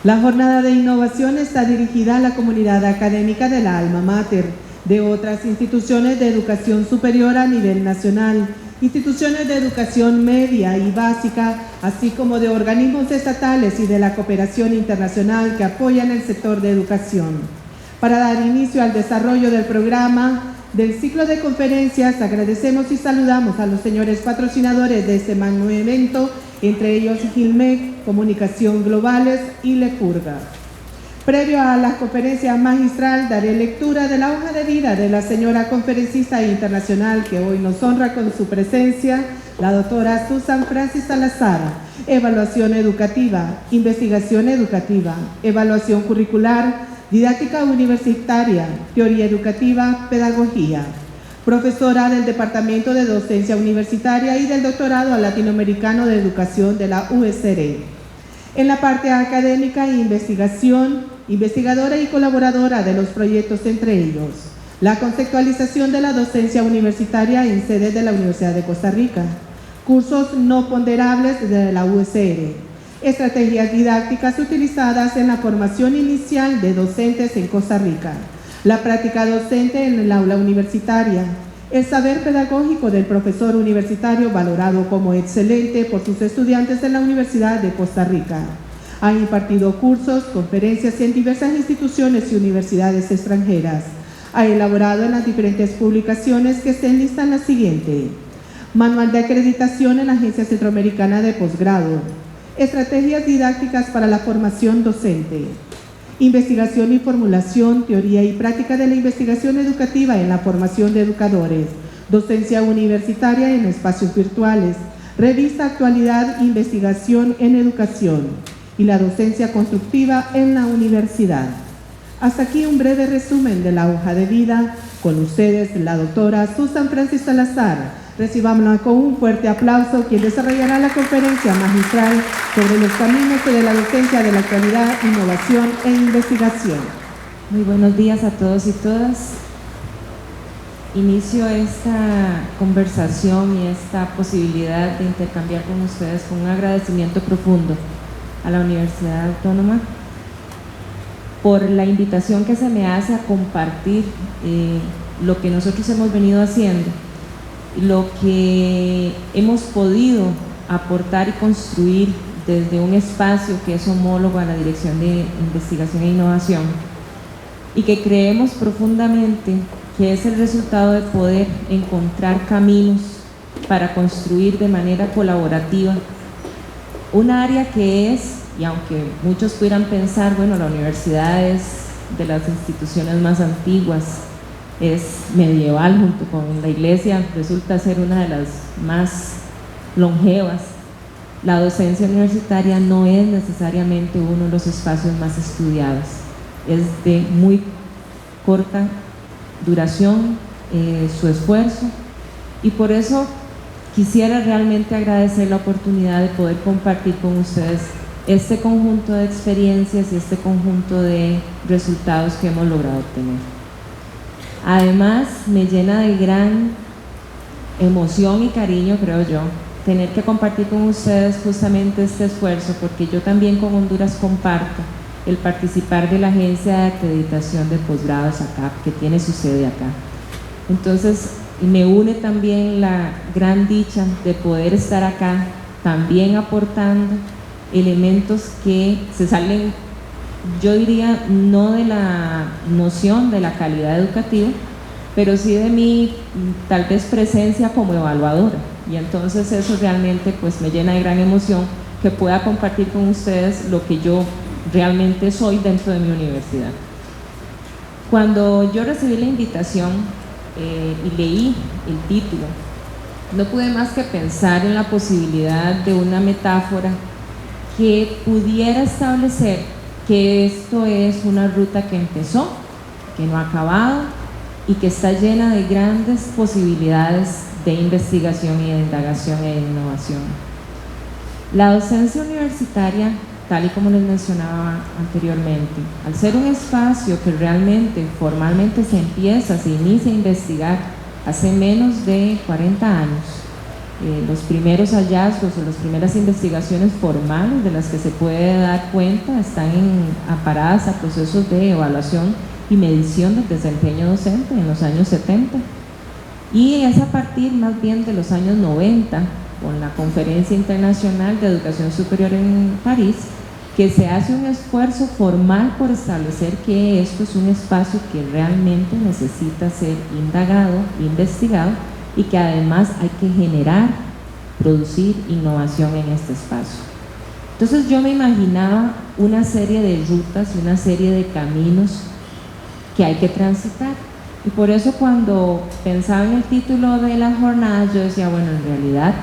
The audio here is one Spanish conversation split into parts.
La jornada de innovación está dirigida a la comunidad académica de la Alma Mater, de otras instituciones de educación superior a nivel nacional, instituciones de educación media y básica, así como de organismos estatales y de la cooperación internacional que apoyan el sector de educación. Para dar inicio al desarrollo del programa del ciclo de conferencias, agradecemos y saludamos a los señores patrocinadores de este magno evento, entre ellos Gilmec, Comunicación Globales y Lecurga. Previo a la conferencia magistral, daré lectura de la hoja de vida de la señora conferencista internacional que hoy nos honra con su presencia, la doctora Susan Francis Salazar. Evaluación educativa, investigación educativa, evaluación curricular, didáctica universitaria, teoría educativa, pedagogía. Profesora del Departamento de Docencia Universitaria y del Doctorado Latinoamericano de Educación de la USR. En la parte académica e investigación, investigadora y colaboradora de los proyectos, entre ellos la conceptualización de la docencia universitaria en sede de la Universidad de Costa Rica, cursos no ponderables de la USR, estrategias didácticas utilizadas en la formación inicial de docentes en Costa Rica, la práctica docente en el aula universitaria, el saber pedagógico del profesor universitario valorado como excelente por sus estudiantes en la Universidad de Costa Rica. Ha impartido cursos, conferencias en diversas instituciones y universidades extranjeras. Ha elaborado en las diferentes publicaciones que se enlistan la siguiente: Manual de acreditación en la Agencia Centroamericana de Posgrado, Estrategias didácticas para la formación docente, Investigación y formulación, teoría y práctica de la investigación educativa en la formación de educadores, Docencia universitaria en espacios virtuales, Revista Actualidad, Investigación en Educación y la docencia constructiva en la universidad. Hasta aquí un breve resumen de la hoja de vida. Con ustedes, la doctora Susan Francis Salazar. Recibámosla con un fuerte aplauso, quien desarrollará la conferencia magistral sobre los caminos de la docencia de la actualidad, innovación e investigación. Muy buenos días a todos y todas. Inicio esta conversación y esta posibilidad de intercambiar con ustedes con un agradecimiento profundo a la Universidad Autónoma por la invitación que se me hace a compartir lo que nosotros hemos venido haciendo, lo que hemos podido aportar y construir desde un espacio que es homólogo a la Dirección de Investigación e Innovación y que creemos profundamente que es el resultado de poder encontrar caminos para construir de manera colaborativa un área que es, y aunque muchos pudieran pensar, bueno, la universidad es de las instituciones más antiguas, es medieval junto con la iglesia, resulta ser una de las más longevas. La docencia universitaria no es necesariamente uno de los espacios más estudiados, es de muy corta duración su esfuerzo, y por eso quisiera realmente agradecer la oportunidad de poder compartir con ustedes este conjunto de experiencias y este conjunto de resultados que hemos logrado obtener. Además, me llena de gran emoción y cariño, creo yo, tener que compartir con ustedes justamente este esfuerzo, porque yo también con Honduras comparto el participar de la Agencia de Acreditación de Posgrados ACAP, que tiene su sede acá. Entonces, me une también la gran dicha de poder estar acá, también aportando elementos que se salen, yo diría, no de la noción de la calidad educativa, pero sí de mi tal vez presencia como evaluadora, y entonces eso realmente pues me llena de gran emoción que pueda compartir con ustedes lo que yo realmente soy dentro de mi universidad. Cuando yo recibí la invitación y leí el título, no pude más que pensar en la posibilidad de una metáfora que pudiera establecer que esto es una ruta que empezó, que no ha acabado y que está llena de grandes posibilidades de investigación y de indagación e innovación. La docencia universitaria, tal y como les mencionaba anteriormente, al ser un espacio que realmente formalmente se inicia a investigar hace menos de 40 años, los primeros hallazgos o las primeras investigaciones formales de las que se puede dar cuenta están amparadas a procesos de evaluación y medición del desempeño docente en los años 70. Y es a partir más bien de los años 90, con la Conferencia Internacional de Educación Superior en París, que se hace un esfuerzo formal por establecer que esto es un espacio que realmente necesita ser indagado, investigado, y que además hay que generar, producir innovación en este espacio. Entonces yo me imaginaba una serie de rutas y una serie de caminos que hay que transitar, y por eso cuando pensaba en el título de la jornada yo decía, bueno, en realidad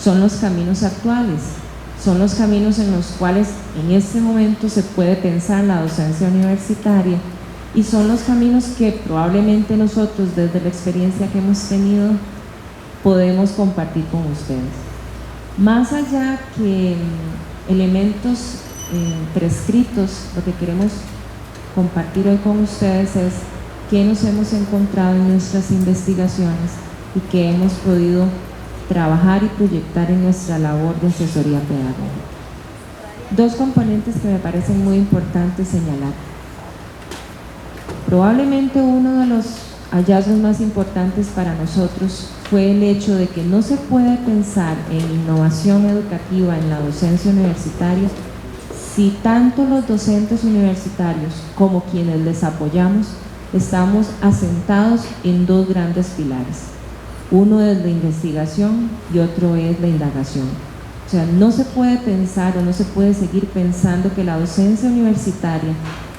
son los caminos actuales, son los caminos en los cuales en este momento se puede pensar la docencia universitaria, y son los caminos que probablemente nosotros desde la experiencia que hemos tenido podemos compartir con ustedes. Más allá que elementos prescritos, lo que queremos compartir hoy con ustedes es qué nos hemos encontrado en nuestras investigaciones y qué hemos podido trabajar y proyectar en nuestra labor de asesoría pedagógica. Dos componentes que me parecen muy importantes señalar. Probablemente uno de los hallazgos más importantes para nosotros fue el hecho de que no se puede pensar en innovación educativa en la docencia universitaria si tanto los docentes universitarios como quienes les apoyamos estamos asentados en dos grandes pilares. Uno es la investigación y otro es la indagación. O sea, no se puede pensar o no se puede seguir pensando que la docencia universitaria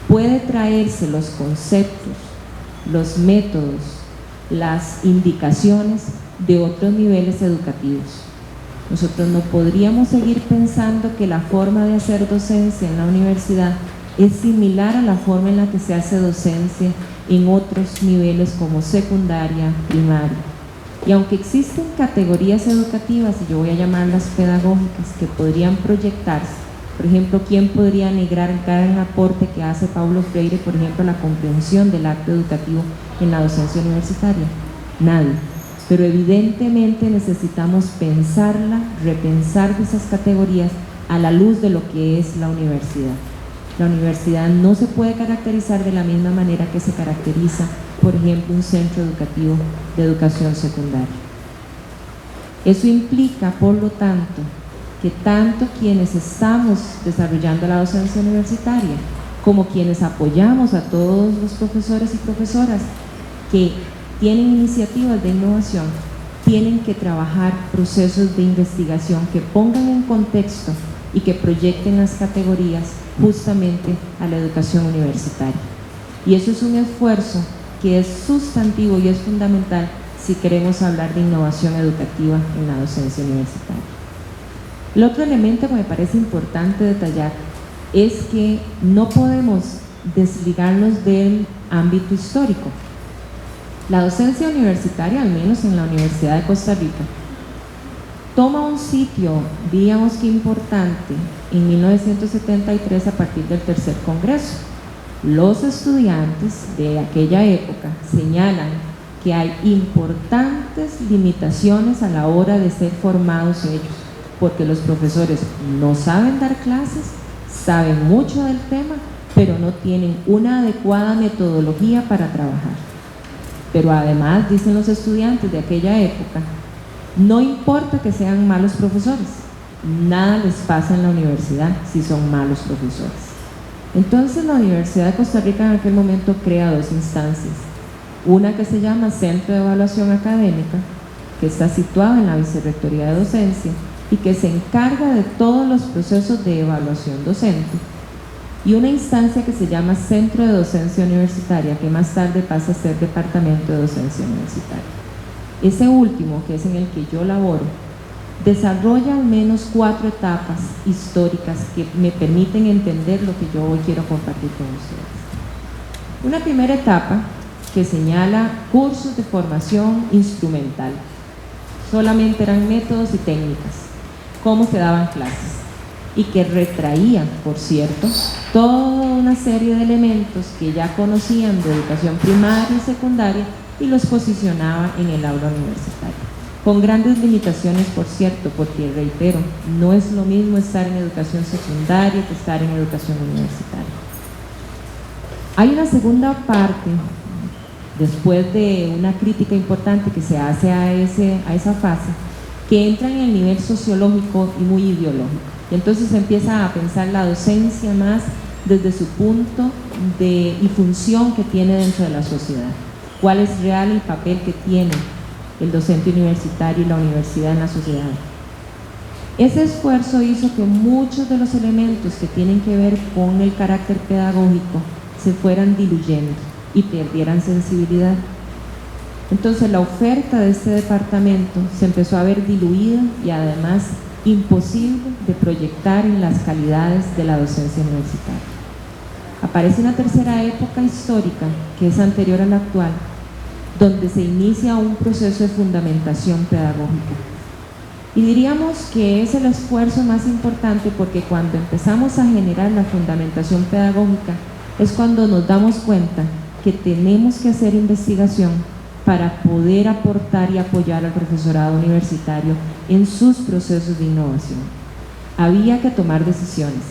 puede traerse los conceptos, los métodos, las indicaciones de otros niveles educativos. Nosotros no podríamos seguir pensando que la forma de hacer docencia en la universidad es similar a la forma en la que se hace docencia en otros niveles como secundaria, primaria. Y aunque existen categorías educativas, y yo voy a llamarlas pedagógicas, que podrían proyectarse, por ejemplo, ¿quién podría negar el gran aporte que hace Paulo Freire, por ejemplo, a la comprensión del acto educativo en la docencia universitaria? Nadie. Pero evidentemente necesitamos pensarla, repensar esas categorías a la luz de lo que es la universidad. La universidad no se puede caracterizar de la misma manera que se caracteriza, por ejemplo, un centro educativo de educación secundaria. Eso implica, por lo tanto, que tanto quienes estamos desarrollando la docencia universitaria como quienes apoyamos a todos los profesores y profesoras que tienen iniciativas de innovación, tienen que trabajar procesos de investigación que pongan en contexto y que proyecten las categorías justamente a la educación universitaria. Y eso es un esfuerzo que es sustantivo y es fundamental si queremos hablar de innovación educativa en la docencia universitaria. El otro elemento que me parece importante detallar es que no podemos desligarnos del ámbito histórico. La docencia universitaria, al menos en la Universidad de Costa Rica, toma un sitio, digamos que importante, en 1973 a partir del tercer congreso. Los estudiantes de aquella época señalan que hay importantes limitaciones a la hora de ser formados ellos, porque los profesores no saben dar clases, saben mucho del tema, pero no tienen una adecuada metodología para trabajar. Pero además, dicen los estudiantes de aquella época, no importa que sean malos profesores, nada les pasa en la universidad si son malos profesores. Entonces la Universidad de Costa Rica en aquel momento crea dos instancias, una que se llama Centro de Evaluación Académica, que está situado en la Vicerrectoría de Docencia y que se encarga de todos los procesos de evaluación docente, y una instancia que se llama Centro de Docencia Universitaria, que más tarde pasa a ser Departamento de Docencia Universitaria. Ese último, que es en el que yo laboro, desarrolla al menos 4 etapas históricas que me permiten entender lo que yo hoy quiero compartir con ustedes. Una primera etapa que señala cursos de formación instrumental. Solamente eran métodos y técnicas, cómo se daban clases, y que retraían, por cierto, toda una serie de elementos que ya conocían de educación primaria y secundaria y los posicionaba en el aula universitaria. con grandes limitaciones, por cierto, porque, reitero, no es lo mismo estar en educación secundaria que estar en educación universitaria. Hay una segunda parte, después de una crítica importante que se hace a esa fase, que entra en el nivel sociológico y muy ideológico. Y entonces se empieza a pensar la docencia más desde su punto y función que tiene dentro de la sociedad. ¿Cuál es real el papel que tiene el docente universitario y la universidad en la sociedad? Ese esfuerzo hizo que muchos de los elementos que tienen que ver con el carácter pedagógico se fueran diluyendo y perdieran sensibilidad. Entonces la oferta de este departamento se empezó a ver diluida y además imposible de proyectar en las calidades de la docencia universitaria. Aparece una tercera época histórica que es anterior a la actual, donde se inicia un proceso de fundamentación pedagógica. Y diríamos que es el esfuerzo más importante porque cuando empezamos a generar la fundamentación pedagógica es cuando nos damos cuenta que tenemos que hacer investigación para poder aportar y apoyar al profesorado universitario en sus procesos de innovación. Había que tomar decisiones.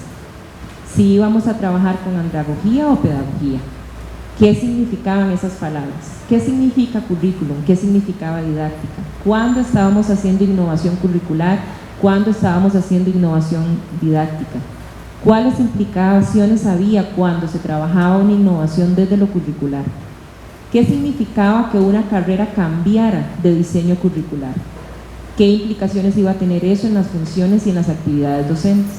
Si íbamos a trabajar con andragogía o pedagogía, ¿qué significaban esas palabras? ¿Qué significa currículum? ¿Qué significaba didáctica? ¿Cuándo estábamos haciendo innovación curricular? ¿Cuándo estábamos haciendo innovación didáctica? ¿Cuáles implicaciones había cuando se trabajaba una innovación desde lo curricular? ¿Qué significaba que una carrera cambiara de diseño curricular? ¿Qué implicaciones iba a tener eso en las funciones y en las actividades docentes?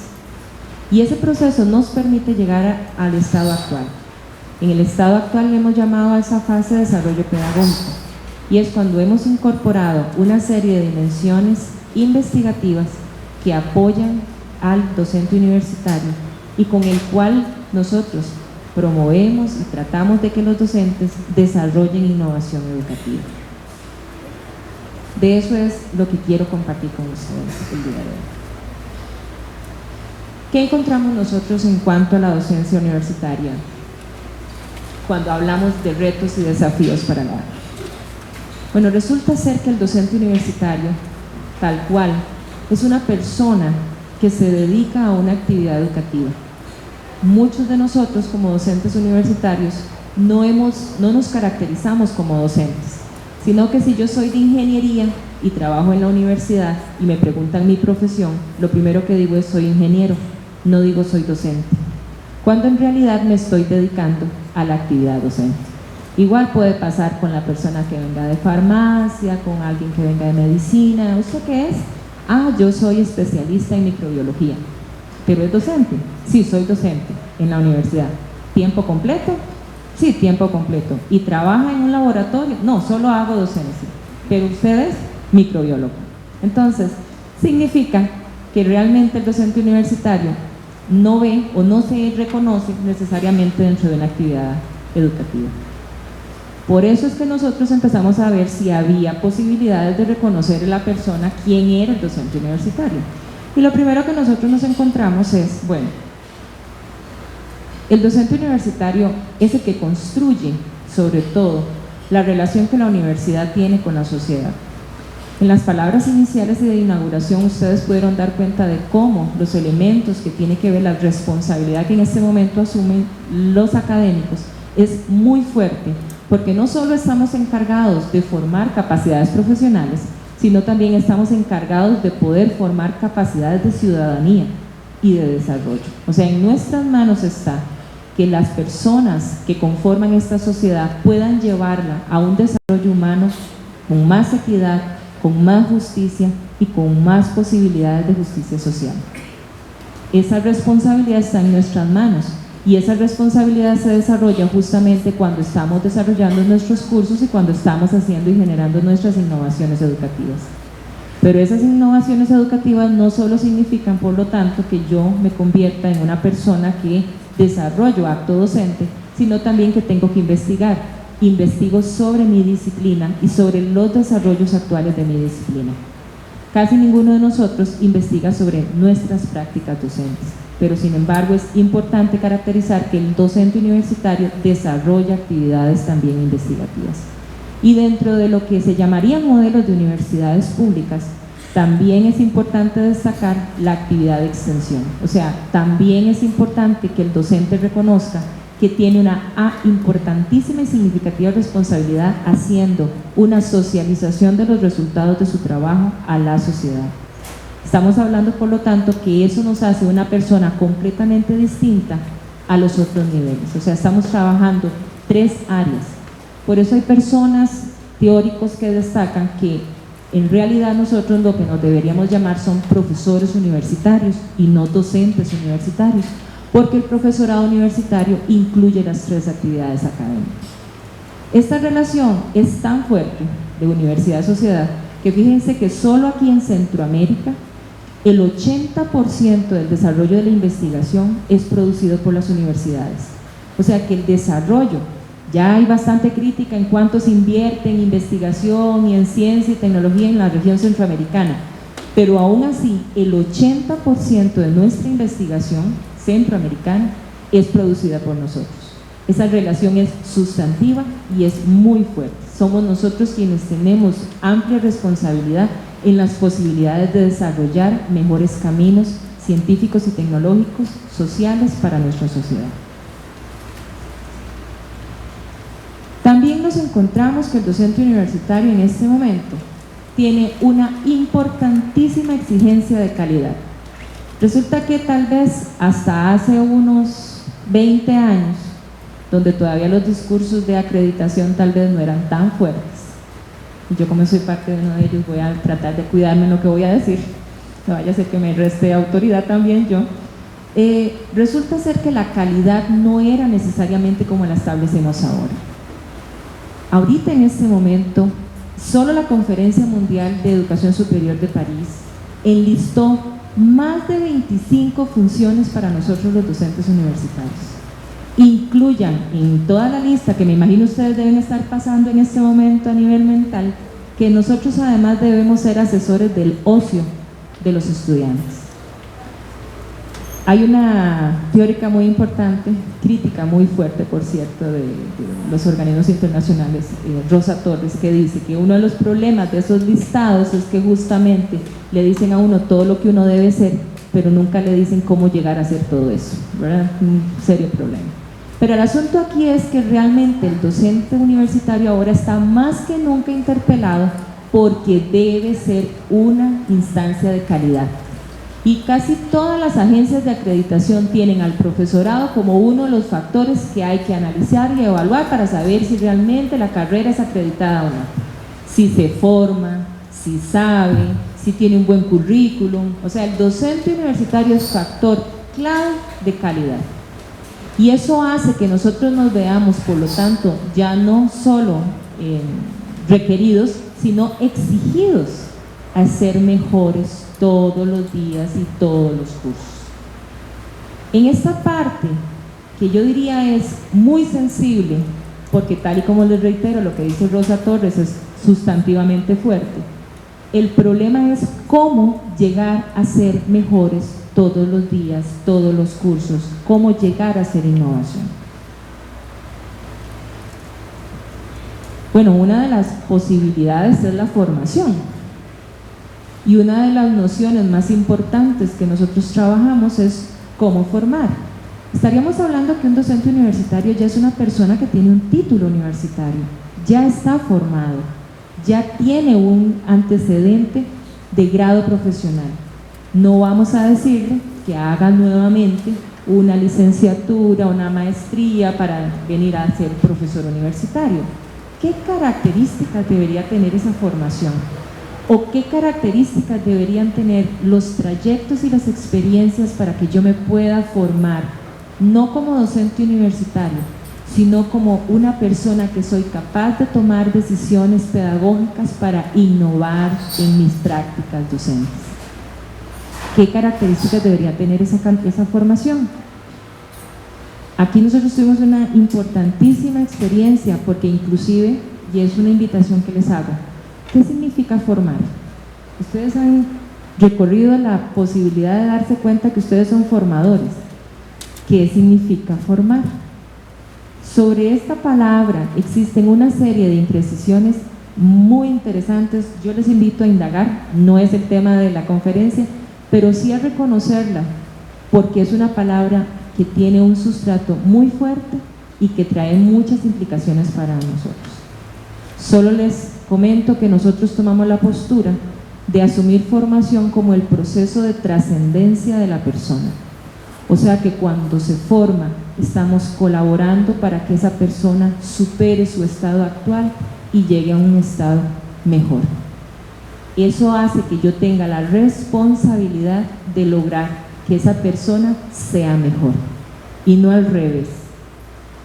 Y ese proceso nos permite llegar al estado actual. En el estado actual le hemos llamado a esa fase de desarrollo pedagógico, y es cuando hemos incorporado una serie de dimensiones investigativas que apoyan al docente universitario y con el cual nosotros promovemos y tratamos de que los docentes desarrollen innovación educativa. De eso es lo que quiero compartir con ustedes el día de hoy. ¿Qué encontramos nosotros en cuanto a la docencia universitaria cuando hablamos de retos y desafíos para la área? Bueno, resulta ser que el docente universitario, tal cual, es una persona que se dedica a una actividad educativa. Muchos de nosotros como docentes universitarios no nos caracterizamos como docentes, sino que si yo soy de ingeniería y trabajo en la universidad y me preguntan mi profesión, lo primero que digo es soy ingeniero, no digo soy docente, cuando en realidad me estoy dedicando a la actividad docente. Igual puede pasar con la persona que venga de farmacia, con alguien que venga de medicina. ¿Usted qué es? Ah, yo soy especialista en microbiología. ¿Pero es docente? Sí, soy docente en la universidad. ¿Tiempo completo? Sí, tiempo completo. ¿Y trabaja en un laboratorio? No, solo hago docencia. ¿Pero usted es microbiólogo? Entonces, significa que realmente el docente universitario no ve o no se reconoce necesariamente dentro de una actividad educativa. Por eso es que nosotros empezamos a ver si había posibilidades de reconocer a la persona quién era el docente universitario. Y lo primero que nosotros nos encontramos es, bueno, el docente universitario es el que construye, sobre todo, la relación que la universidad tiene con la sociedad. En las palabras iniciales y de inauguración ustedes pudieron dar cuenta de cómo los elementos que tiene que ver la responsabilidad que en este momento asumen los académicos es muy fuerte, porque no solo estamos encargados de formar capacidades profesionales, sino también estamos encargados de poder formar capacidades de ciudadanía y de desarrollo. O sea, en nuestras manos está que las personas que conforman esta sociedad puedan llevarla a un desarrollo humano con más equidad, con más justicia y con más posibilidades de justicia social. Esa responsabilidad está en nuestras manos y esa responsabilidad se desarrolla justamente cuando estamos desarrollando nuestros cursos y cuando estamos haciendo y generando nuestras innovaciones educativas. Pero esas innovaciones educativas no solo significan, por lo tanto, que yo me convierta en una persona que desarrollo acto docente, sino también que tengo que investigar. Investigo sobre mi disciplina y sobre los desarrollos actuales de mi disciplina. Casi ninguno de nosotros investiga sobre nuestras prácticas docentes, pero sin embargo es importante caracterizar que el docente universitario desarrolla actividades también investigativas. Y dentro de lo que se llamarían modelos de universidades públicas, también es importante destacar la actividad de extensión. O sea, también es importante que el docente reconozca que tiene una importantísima y significativa responsabilidad haciendo una socialización de los resultados de su trabajo a la sociedad. Estamos hablando, por lo tanto, que eso nos hace una persona completamente distinta a los otros niveles. O sea, estamos trabajando 3 áreas. Por eso hay personas, teóricos, que destacan que en realidad nosotros lo que nos deberíamos llamar son profesores universitarios y no docentes universitarios, porque el profesorado universitario incluye las 3 actividades académicas. Esta relación es tan fuerte de universidad-sociedad que fíjense que solo aquí en Centroamérica el 80% del desarrollo de la investigación es producido por las universidades. O sea que el desarrollo, ya hay bastante crítica en cuánto se invierte en investigación y en ciencia y tecnología en la región centroamericana, pero aún así el 80% de nuestra investigación centroamericana es producida por nosotros. Esa relación es sustantiva y es muy fuerte. Somos nosotros quienes tenemos amplia responsabilidad en las posibilidades de desarrollar mejores caminos científicos y tecnológicos sociales para nuestra sociedad. También nos encontramos que el docente universitario en este momento tiene una importantísima exigencia de calidad. Resulta que tal vez hasta hace unos 20 años, donde todavía los discursos de acreditación tal vez no eran tan fuertes, y yo como soy parte de uno de ellos voy a tratar de cuidarme en lo que voy a decir, no vaya a ser que me reste autoridad también yo, resulta ser que la calidad no era necesariamente como la establecemos ahora. Ahorita en este momento, solo la Conferencia Mundial de Educación Superior de París enlistó más de 25 funciones para nosotros los docentes universitarios. Incluyan en toda la lista, que me imagino ustedes deben estar pasando en este momento a nivel mental, que nosotros además debemos ser asesores del ocio de los estudiantes. Hay una teórica muy importante, crítica muy fuerte, por cierto, de los organismos internacionales, Rosa Torres, que dice que uno de los problemas de esos listados es que justamente le dicen a uno todo lo que uno debe ser, pero nunca le dicen cómo llegar a hacer todo eso, ¿verdad? Un serio problema. Pero el asunto aquí es que realmente el docente universitario ahora está más que nunca interpelado porque debe ser una instancia de calidad. Y casi todas las agencias de acreditación tienen al profesorado como uno de los factores que hay que analizar y evaluar para saber si realmente la carrera es acreditada o no. Si se forma, si sabe, si tiene un buen currículum. O sea, el docente universitario es factor clave de calidad. Y eso hace que nosotros nos veamos, por lo tanto, ya no solo requeridos, sino exigidos a ser mejores todos los días y todos los cursos. En esta parte, que yo diría es muy sensible, porque tal y como les reitero, lo que dice Rosa Torres es sustantivamente fuerte, el problema es cómo llegar a ser mejores todos los días, todos los cursos, cómo llegar a ser innovación. Bueno, una de las posibilidades es la formación. Y una de las nociones más importantes que nosotros trabajamos es cómo formar. Estaríamos hablando que un docente universitario ya es una persona que tiene un título universitario, ya está formado, ya tiene un antecedente de grado profesional. No vamos a decirle que haga nuevamente una licenciatura, una maestría para venir a ser profesor universitario. ¿Qué características debería tener esa formación? ¿O qué características deberían tener los trayectos y las experiencias para que yo me pueda formar, no como docente universitario, sino como una persona que soy capaz de tomar decisiones pedagógicas para innovar en mis prácticas docentes? ¿Qué características debería tener esa formación? Aquí nosotros tuvimos una importantísima experiencia, porque inclusive, y es una invitación que les hago, ¿qué significa formar? Ustedes han recorrido la posibilidad de darse cuenta que ustedes son formadores. ¿Qué significa formar? Sobre esta palabra existen una serie de imprecisiones muy interesantes. Yo les invito a indagar, no es el tema de la conferencia, pero sí a reconocerla, porque es una palabra que tiene un sustrato muy fuerte y que trae muchas implicaciones para nosotros. Solo les comento que nosotros tomamos la postura de asumir formación como el proceso de trascendencia de la persona. O sea que cuando se forma, estamos colaborando para que esa persona supere su estado actual y llegue a un estado mejor. Eso hace que yo tenga la responsabilidad de lograr que esa persona sea mejor y no al revés.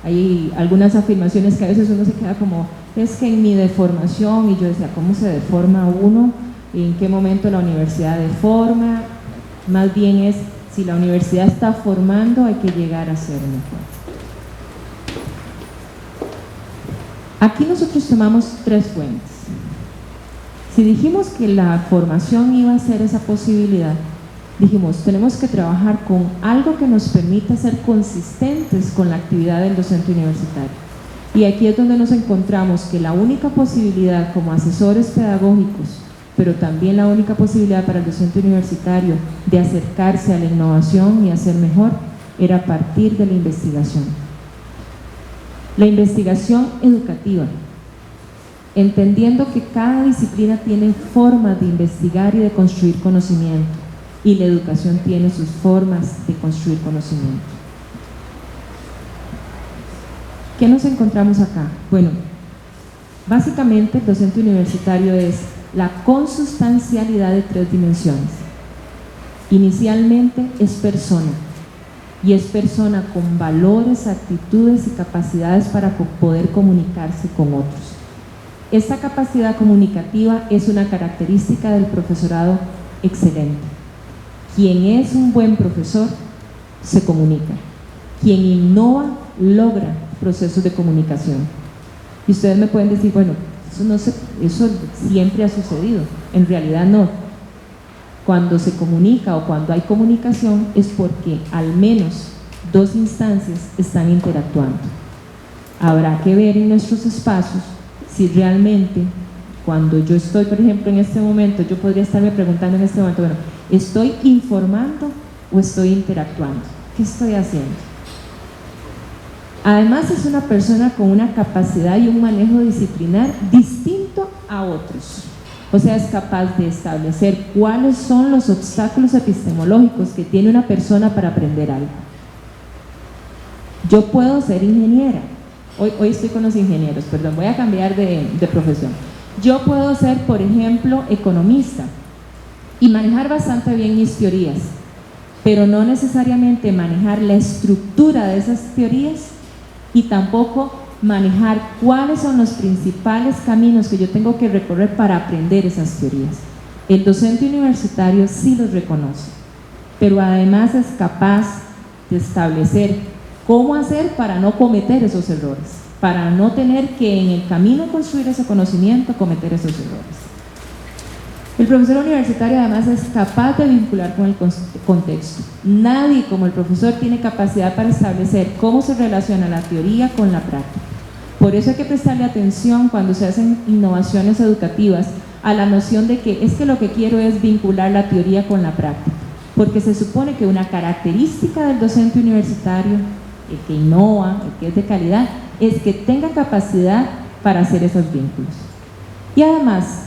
Hay algunas afirmaciones que a veces uno se queda como, es que en mi deformación, y yo decía, ¿cómo se deforma uno? ¿En qué momento la universidad deforma? Más bien es, si la universidad está formando, hay que llegar a ser mejor. Aquí nosotros tomamos 3 fuentes. Si dijimos que la formación iba a ser esa posibilidad, dijimos, tenemos que trabajar con algo que nos permita ser consistentes con la actividad del docente universitario. Y aquí es donde nos encontramos que la única posibilidad como asesores pedagógicos, pero también la única posibilidad para el docente universitario de acercarse a la innovación y hacer mejor, era a partir de la investigación. La investigación educativa, entendiendo que cada disciplina tiene formas de investigar y de construir conocimiento, y la educación tiene sus formas de construir conocimiento. ¿Qué nos encontramos acá? Bueno, básicamente el docente universitario es la consustancialidad de 3 dimensiones. Inicialmente es persona, y es persona con valores, actitudes y capacidades para poder comunicarse con otros. Esta capacidad comunicativa es una característica del profesorado excelente. Quien es un buen profesor se comunica. Quien innova logra procesos de comunicación. Y ustedes me pueden decir, bueno, eso siempre ha sucedido. En realidad no. Cuando se comunica o cuando hay comunicación es porque al menos 2 instancias están interactuando. Habrá que ver en nuestros espacios si realmente, cuando yo estoy, por ejemplo, en este momento, yo podría estarme preguntando en este momento, bueno, ¿estoy informando o estoy interactuando? ¿Qué estoy haciendo? Además es una persona con una capacidad y un manejo disciplinar distinto a otros. O sea, es capaz de establecer cuáles son los obstáculos epistemológicos que tiene una persona para aprender algo. Yo puedo ser ingeniera. Hoy estoy con los ingenieros, perdón, voy a cambiar de profesión. Yo puedo ser, por ejemplo, economista y manejar bastante bien mis teorías, pero no necesariamente manejar la estructura de esas teorías y tampoco manejar cuáles son los principales caminos que yo tengo que recorrer para aprender esas teorías. El docente universitario sí los reconoce, pero además es capaz de establecer cómo hacer para no cometer esos errores, para no tener que en el camino construir ese conocimiento cometer esos errores. El profesor universitario además es capaz de vincular con el contexto. Nadie como el profesor tiene capacidad para establecer cómo se relaciona la teoría con la práctica. Por eso hay que prestarle atención cuando se hacen innovaciones educativas a la noción de que es que lo que quiero es vincular la teoría con la práctica, porque se supone que una característica del docente universitario, el que innova, el que es de calidad, es que tenga capacidad para hacer esos vínculos. Y además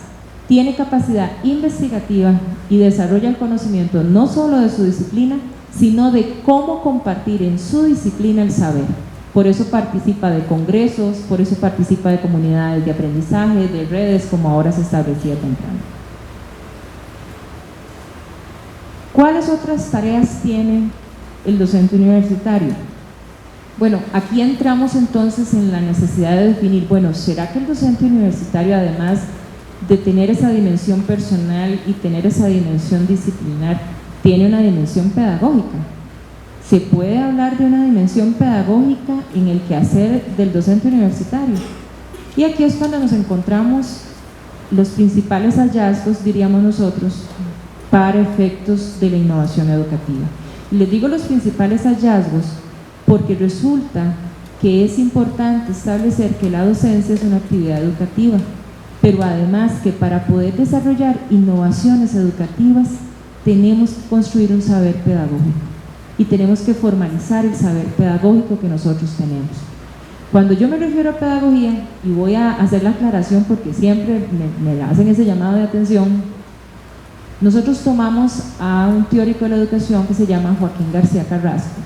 tiene capacidad investigativa y desarrolla el conocimiento no solo de su disciplina, sino de cómo compartir en su disciplina el saber. Por eso participa de congresos, por eso participa de comunidades de aprendizaje, de redes, como ahora se establecía temprano. ¿Cuáles otras tareas tiene el docente universitario? Bueno, aquí entramos entonces en la necesidad de definir, bueno, ¿será que el docente universitario, además de tener esa dimensión personal y tener esa dimensión disciplinar, tiene una dimensión pedagógica? ¿Se puede hablar de una dimensión pedagógica en el quehacer del docente universitario? Y aquí es cuando nos encontramos los principales hallazgos, diríamos nosotros, para efectos de la innovación educativa. Les digo los principales hallazgos porque resulta que es importante establecer que la docencia es una actividad educativa, pero además que para poder desarrollar innovaciones educativas tenemos que construir un saber pedagógico y tenemos que formalizar el saber pedagógico que nosotros tenemos. Cuando yo me refiero a pedagogía, y voy a hacer la aclaración porque siempre me hacen ese llamado de atención, nosotros tomamos a un teórico de la educación que se llama Joaquín García Carrasco,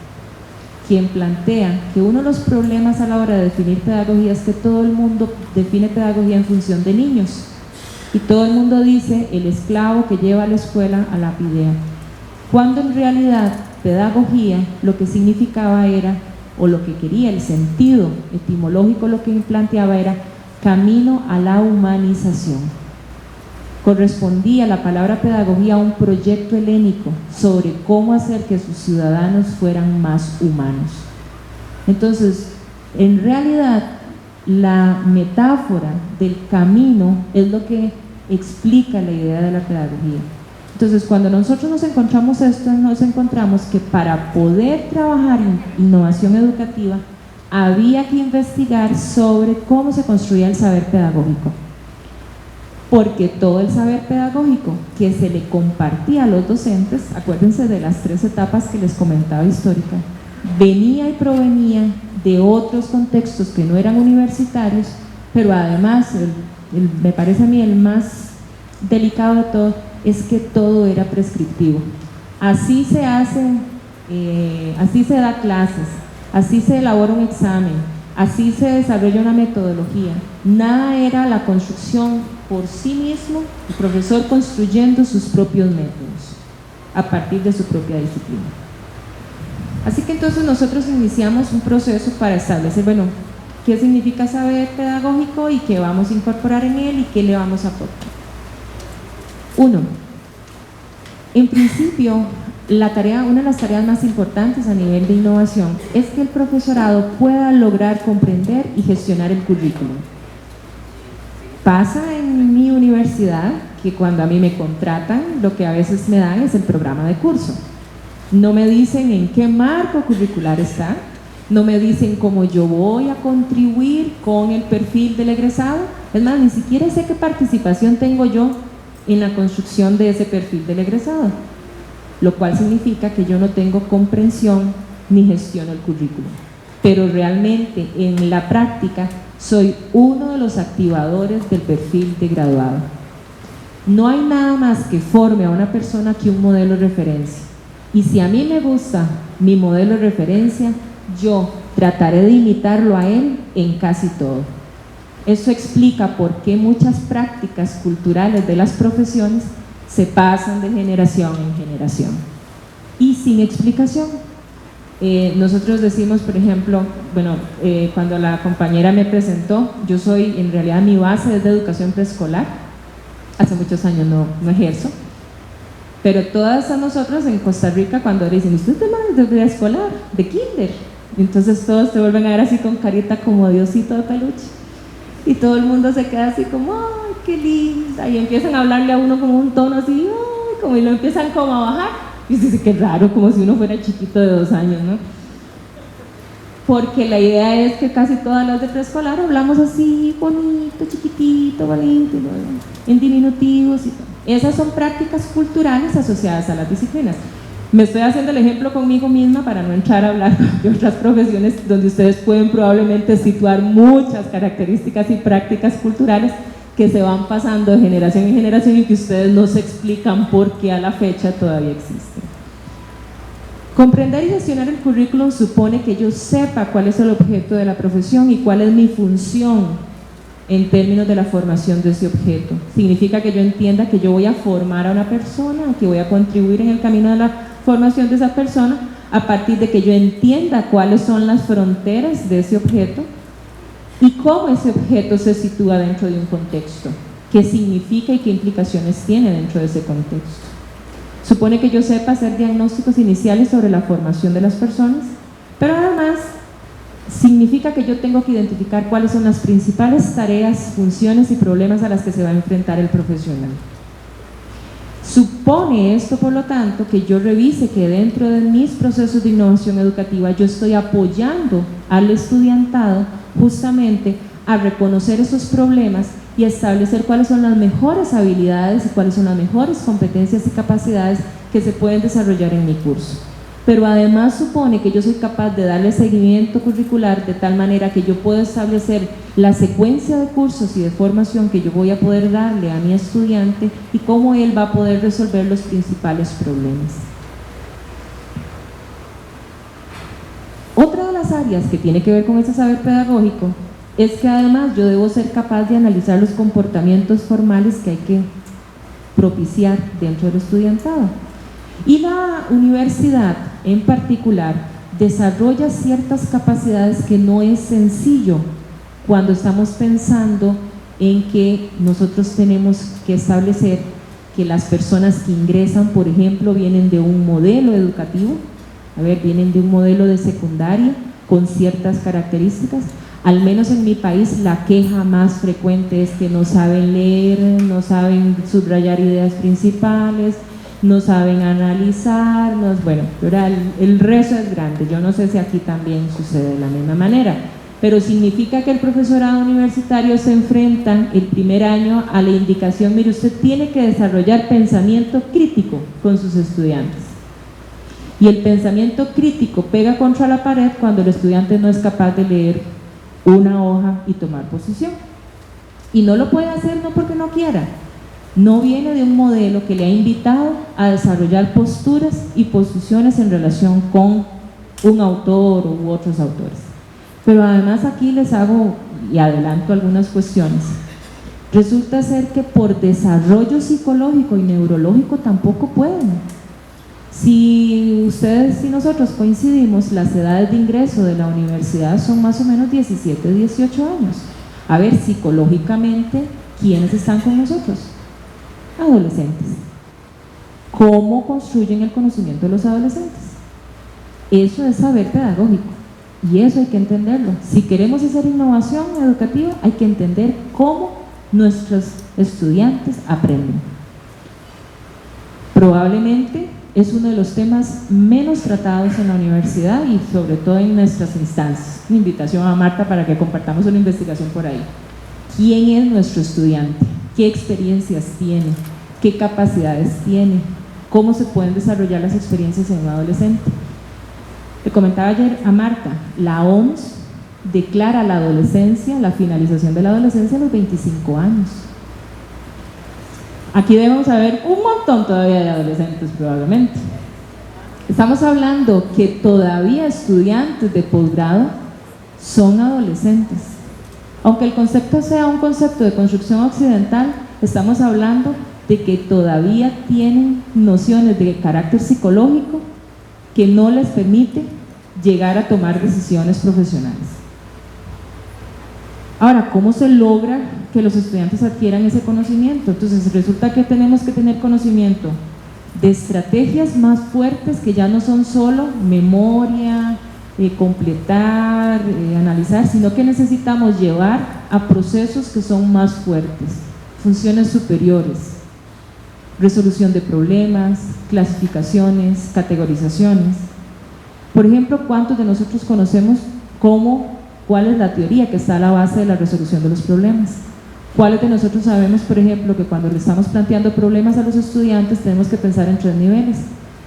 quien plantea que uno de los problemas a la hora de definir pedagogía es que todo el mundo define pedagogía en función de niños y todo el mundo dice el esclavo que lleva a la escuela a la pidea, cuando en realidad pedagogía lo que significaba era, o lo que quería, el sentido etimológico lo que planteaba era camino a la humanización. Correspondía la palabra pedagogía a un proyecto helénico sobre cómo hacer que sus ciudadanos fueran más humanos. Entonces, en realidad, la metáfora del camino es lo que explica la idea de la pedagogía. Entonces, cuando nosotros nos encontramos esto, nos encontramos que para poder trabajar en innovación educativa, había que investigar sobre cómo se construía el saber pedagógico. Porque todo el saber pedagógico que se le compartía a los docentes, acuérdense de las 3 etapas que les comentaba histórica, venía y provenía de otros contextos que no eran universitarios, pero además, me parece a mí el más delicado de todo, es que todo era prescriptivo. Así se hace, así se da clases, así se elabora un examen, así se desarrolla una metodología. Nada era la construcción por sí mismo, el profesor construyendo sus propios métodos a partir de su propia disciplina. Así que entonces nosotros iniciamos un proceso para establecer, bueno, qué significa saber pedagógico y qué vamos a incorporar en él y qué le vamos a aportar. 1. En principio, una de las tareas más importantes a nivel de innovación es que el profesorado pueda lograr comprender y gestionar el currículum. Pasa en mi universidad que cuando a mí me contratan, lo que a veces me dan es el programa de curso. No me dicen en qué marco curricular está, no me dicen cómo yo voy a contribuir con el perfil del egresado. Es más, ni siquiera sé qué participación tengo yo en la construcción de ese perfil del egresado, lo cual significa que yo no tengo comprensión ni gestiono el currículum. Pero realmente en la práctica soy uno de los activadores del perfil de graduado. No hay nada más que forme a una persona que un modelo de referencia. Y si a mí me gusta mi modelo de referencia, yo trataré de imitarlo a él en casi todo. Eso explica por qué muchas prácticas culturales de las profesiones se pasan de generación en generación y sin explicación. Nosotros decimos, por ejemplo, bueno, cuando la compañera me presentó, yo soy, en realidad mi base es de educación preescolar, hace muchos años no ejerzo, pero todas a nosotros en Costa Rica cuando dicen, ¿usted es de preescolar? ¿De kinder? Entonces todos te vuelven a ver así con carita como Diosito de peluche. Y todo el mundo se queda así como, ¡ay, qué linda! Y empiezan a hablarle a uno como un tono así, ¡ay! Como y lo empiezan como a bajar. Y dice, qué raro, como si uno fuera chiquito de 2 años, ¿no? Porque la idea es que casi todas las de preescolar hablamos así, bonito, chiquitito, bonito, en diminutivos y todo. Esas son prácticas culturales asociadas a las disciplinas. Me estoy haciendo el ejemplo conmigo misma para no entrar a hablar de otras profesiones donde ustedes pueden probablemente situar muchas características y prácticas culturales que se van pasando de generación en generación y que ustedes no se explican por qué a la fecha todavía existen. Comprender y gestionar el currículum supone que yo sepa cuál es el objeto de la profesión y cuál es mi función en términos de la formación de ese objeto. Significa que yo entienda que yo voy a formar a una persona, que voy a contribuir en el camino de la formación de esa persona a partir de que yo entienda cuáles son las fronteras de ese objeto y cómo ese objeto se sitúa dentro de un contexto, qué significa y qué implicaciones tiene dentro de ese contexto. Supone que yo sepa hacer diagnósticos iniciales sobre la formación de las personas, pero además significa que yo tengo que identificar cuáles son las principales tareas, funciones y problemas a las que se va a enfrentar el profesional. Supone esto, por lo tanto, que yo revise que dentro de mis procesos de innovación educativa yo estoy apoyando al estudiantado justamente a reconocer esos problemas y establecer cuáles son las mejores habilidades y cuáles son las mejores competencias y capacidades que se pueden desarrollar en mi curso. Pero además supone que yo soy capaz de darle seguimiento curricular de tal manera que yo puedo establecer la secuencia de cursos y de formación que yo voy a poder darle a mi estudiante y cómo él va a poder resolver los principales problemas. Otra de las áreas que tiene que ver con ese saber pedagógico es que además yo debo ser capaz de analizar los comportamientos formales que hay que propiciar dentro del estudiantado. Y la universidad en particular desarrolla ciertas capacidades que no es sencillo cuando estamos pensando en que nosotros tenemos que establecer que las personas que ingresan, por ejemplo, vienen de un modelo educativo, vienen de un modelo de secundaria con ciertas características. Al menos en mi país la queja más frecuente es que no saben leer, no saben subrayar ideas principales, no saben analizar, bueno, pero el rezo es grande. Yo no sé si aquí también sucede de la misma manera, pero significa que el profesorado universitario se enfrenta el primer año a la indicación: mire, usted tiene que desarrollar pensamiento crítico con sus estudiantes. Y el pensamiento crítico pega contra la pared cuando el estudiante no es capaz de leer una hoja y tomar posición. Y no lo puede hacer no porque no quiera, no viene de un modelo que le ha invitado a desarrollar posturas y posiciones en relación con un autor u otros autores. Pero además aquí les hago y adelanto algunas cuestiones. Resulta ser que por desarrollo psicológico y neurológico tampoco pueden. Si ustedes y nosotros coincidimos, las edades de ingreso de la universidad son más o menos 17, 18 años. A ver, psicológicamente, ¿quiénes están con nosotros? Adolescentes. ¿Cómo construyen el conocimiento de los adolescentes? Eso es saber pedagógico y eso hay que entenderlo. Si queremos hacer innovación educativa, hay que entender cómo nuestros estudiantes aprenden. Probablemente es uno de los temas menos tratados en la universidad y sobre todo en nuestras instancias. Una invitación a Marta para que compartamos una investigación por ahí. ¿Quién es nuestro estudiante? ¿Qué experiencias tiene? ¿Qué capacidades tiene? ¿Cómo se pueden desarrollar las experiencias en un adolescente? Le comentaba ayer a Marta, la OMS declara la adolescencia, la finalización de la adolescencia a los 25 años. Aquí debemos haber un montón todavía de adolescentes probablemente. Estamos hablando que todavía estudiantes de posgrado son adolescentes. Aunque el concepto sea un concepto de construcción occidental, estamos hablando de que todavía tienen nociones de carácter psicológico que no les permite llegar a tomar decisiones profesionales. Ahora, ¿cómo se logra que los estudiantes adquieran ese conocimiento? Entonces resulta que tenemos que tener conocimiento de estrategias más fuertes que ya no son solo memoria, completar, analizar, sino que necesitamos llevar a procesos que son más fuertes, funciones superiores, resolución de problemas, clasificaciones, categorizaciones. Por ejemplo, ¿cuántos de nosotros conocemos cuál es la teoría que está a la base de la resolución de los problemas? ¿Cuáles de nosotros sabemos, por ejemplo, que cuando le estamos planteando problemas a los estudiantes tenemos que pensar en 3 niveles?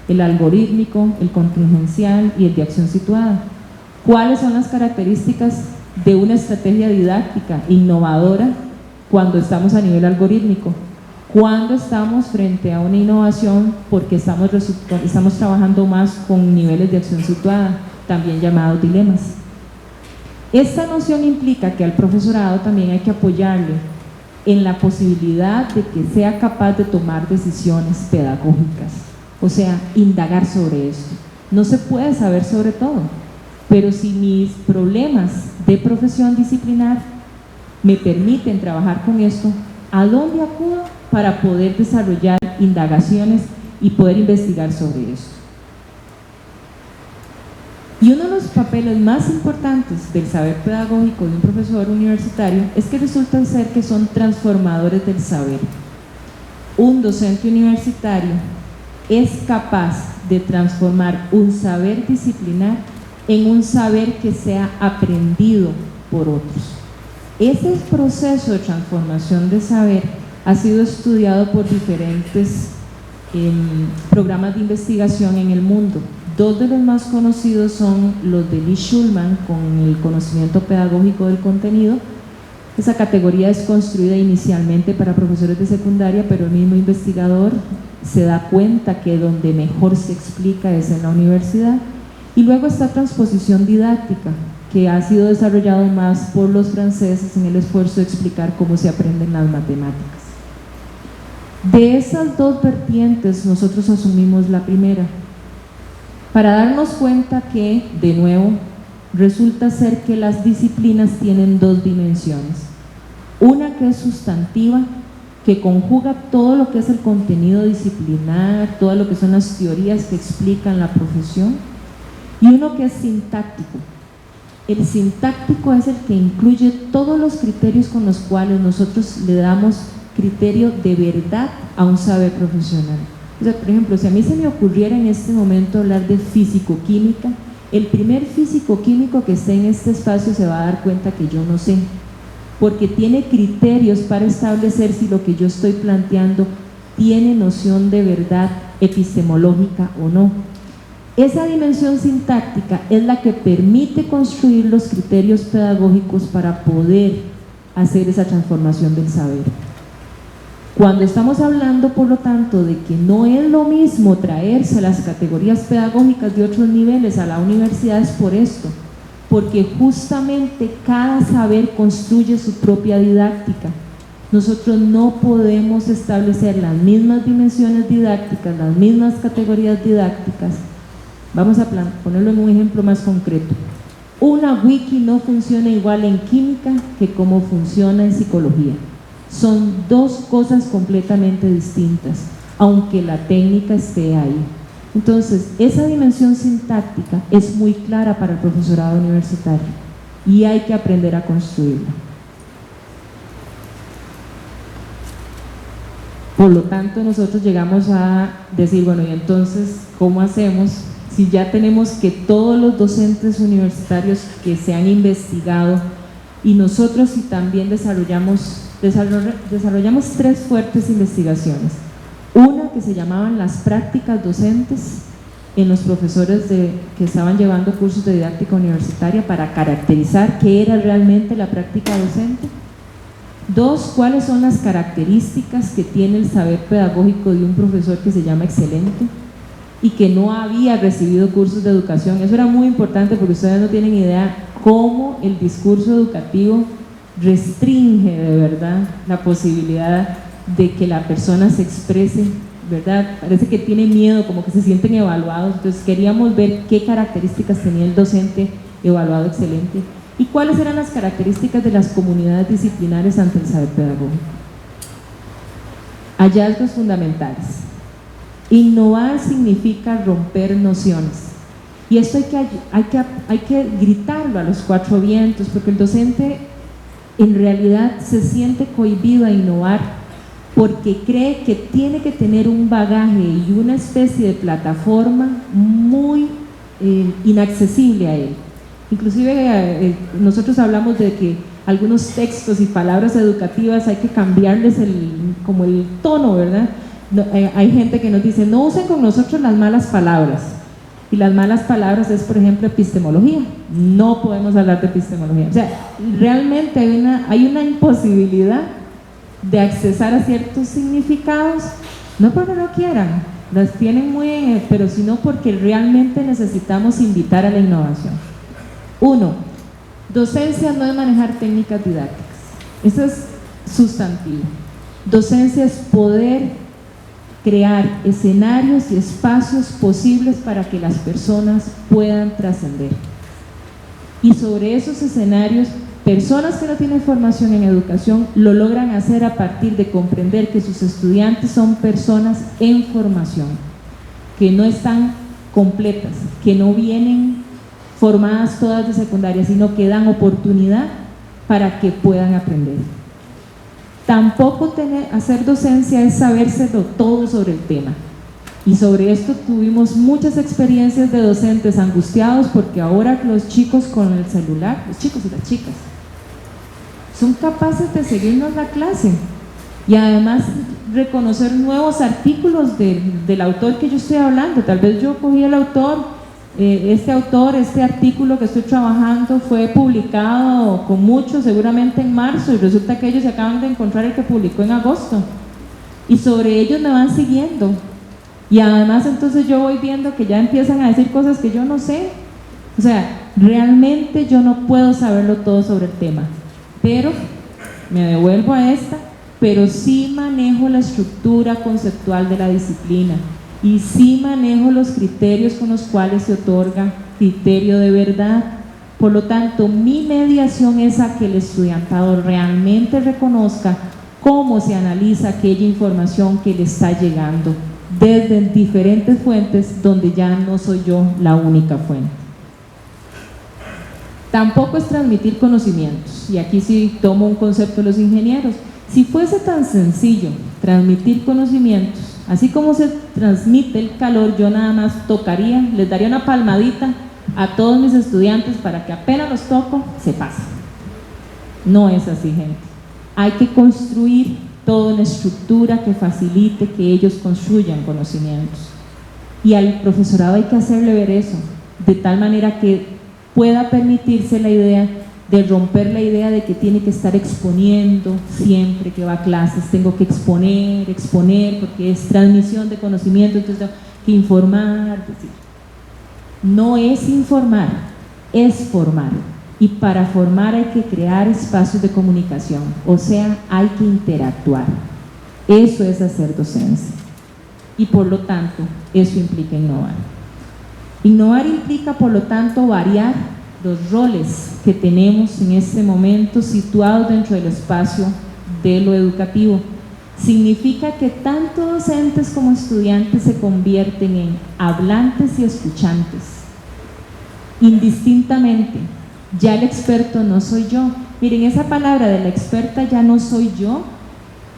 El algorítmico, el contingencial y el de acción situada. ¿Cuáles son las características de una estrategia didáctica innovadora cuando estamos a nivel algorítmico? ¿Cuándo estamos frente a una innovación porque estamos trabajando más con niveles de acción situada, también llamados dilemas? Esta noción implica que al profesorado también hay que apoyarle en la posibilidad de que sea capaz de tomar decisiones pedagógicas, o sea, indagar sobre esto. No se puede saber sobre todo, pero si mis problemas de profesión disciplinar me permiten trabajar con esto, ¿a dónde acudo para poder desarrollar indagaciones y poder investigar sobre esto? Y uno de los papeles más importantes del saber pedagógico de un profesor universitario es que resulta ser que son transformadores del saber. un docente universitario es capaz de transformar un saber disciplinar en un saber que sea aprendido por otros. Ese proceso de transformación de saber ha sido estudiado por diferentes programas de investigación en el mundo. Dos de los más conocidos son los de Lee Schulman con el conocimiento pedagógico del contenido. Esa categoría es construida inicialmente para profesores de secundaria, pero el mismo investigador se da cuenta que donde mejor se explica es en la universidad. Y luego está transposición didáctica, que ha sido desarrollado más por los franceses en el esfuerzo de explicar cómo se aprenden las matemáticas. De esas dos vertientes nosotros asumimos la primera, para darnos cuenta que, de nuevo, resulta ser que las disciplinas tienen dos dimensiones. Una que es sustantiva, que conjuga todo lo que es el contenido disciplinar, todo lo que son las teorías que explican la profesión, y uno que es sintáctico. El sintáctico es el que incluye todos los criterios con los cuales nosotros le damos criterio de verdad a un saber profesional. O sea, por ejemplo, si a mí se me ocurriera en este momento hablar de físico-química, el primer físico-químico que esté en este espacio se va a dar cuenta que yo no sé, porque tiene criterios para establecer si lo que yo estoy planteando tiene noción de verdad epistemológica o no. Esa dimensión sintáctica es la que permite construir los criterios pedagógicos para poder hacer esa transformación del saber. Cuando estamos hablando, por lo tanto, de que no es lo mismo traerse las categorías pedagógicas de otros niveles a la universidad, es por esto, porque justamente cada saber construye su propia didáctica. Nosotros no podemos establecer las mismas dimensiones didácticas, las mismas categorías didácticas. Vamos a ponerlo en un ejemplo más concreto. Una wiki no funciona igual en química que como funciona en psicología. Son dos cosas completamente distintas, aunque la técnica esté ahí. Entonces, esa dimensión sintáctica es muy clara para el profesorado universitario y hay que aprender a construirla. Por lo tanto, nosotros llegamos a decir, bueno, y entonces, ¿cómo hacemos? Si ya tenemos que todos los docentes universitarios que se han investigado y nosotros sí también desarrollamos tres fuertes investigaciones. Una que se llamaban las prácticas docentes en los profesores que estaban llevando cursos de didáctica universitaria para caracterizar qué era realmente la práctica docente. Dos, cuáles son las características que tiene el saber pedagógico de un profesor que se llama excelente y que no había recibido cursos de educación. Eso era muy importante porque ustedes no tienen idea cómo el discurso educativo restringe de verdad la posibilidad de que la persona se exprese, ¿verdad? Parece que tiene miedo, como que se sienten evaluados. Entonces queríamos ver qué características tenía el docente evaluado excelente y cuáles eran las características de las comunidades disciplinares ante el saber pedagógico. Hallazgos fundamentales. Innovar significa romper nociones. Y esto hay que gritarlo a los cuatro vientos, porque el docente en realidad se siente cohibido a innovar porque cree que tiene que tener un bagaje y una especie de plataforma muy inaccesible a él. Inclusive nosotros hablamos de que algunos textos y palabras educativas hay que cambiarles como el tono, ¿verdad? No, hay gente que nos dice, no usen con nosotros las malas palabras. Y las malas palabras es, por ejemplo, epistemología. No podemos hablar de epistemología. O sea, realmente hay una imposibilidad de accesar a ciertos significados, no porque no quieran, las tienen muy, pero sino porque realmente necesitamos invitar a la innovación. Uno, docencia no es manejar técnicas didácticas. Eso es sustantivo. Docencia es poder crear escenarios y espacios posibles para que las personas puedan trascender. Y sobre esos escenarios, personas que no tienen formación en educación lo logran hacer a partir de comprender que sus estudiantes son personas en formación, que no están completas, que no vienen formadas todas de secundaria, sino que dan oportunidad para que puedan aprender. Tampoco hacer docencia es saberse todo sobre el tema. Y sobre esto tuvimos muchas experiencias de docentes angustiados porque ahora los chicos con el celular, los chicos y las chicas, son capaces de seguirnos la clase y además reconocer nuevos artículos del autor que yo estoy hablando. Tal vez yo cogí el autor, este artículo que estoy trabajando fue publicado con mucho, seguramente en marzo, y resulta que ellos se acaban de encontrar el que publicó en agosto, y sobre ellos me van siguiendo. Y además entonces yo voy viendo que ya empiezan a decir cosas que yo no sé. O sea, realmente yo no puedo saberlo todo sobre el tema, pero me devuelvo a esta, pero sí manejo la estructura conceptual de la disciplina y sí manejo los criterios con los cuales se otorga criterio de verdad. Por lo tanto, mi mediación es a que el estudiantado realmente reconozca cómo se analiza aquella información que le está llegando desde diferentes fuentes donde ya no soy yo la única fuente. Tampoco es transmitir conocimientos, y aquí sí tomo un concepto de los ingenieros. Si fuese tan sencillo transmitir conocimientos, así como se transmite el calor, yo nada más tocaría, les daría una palmadita a todos mis estudiantes para que apenas los toco, se pasen. No es así, gente. Hay que construir toda una estructura que facilite que ellos construyan conocimientos. Y al profesorado hay que hacerle ver eso, de tal manera que pueda permitirse la idea de romper la idea de que tiene que estar exponiendo siempre que va a clases. Tengo que exponer, porque es transmisión de conocimiento, entonces tengo que informar. No es informar, es formar. Y para formar hay que crear espacios de comunicación, o sea, hay que interactuar. Eso es hacer docencia. Y por lo tanto, eso implica innovar. Innovar implica, por lo tanto, variar los roles que tenemos en este momento situados dentro del espacio de lo educativo. Significa que tanto docentes como estudiantes se convierten en hablantes y escuchantes, indistintamente. Ya el experto no soy yo. Miren, esa palabra de la experta ya no soy yo,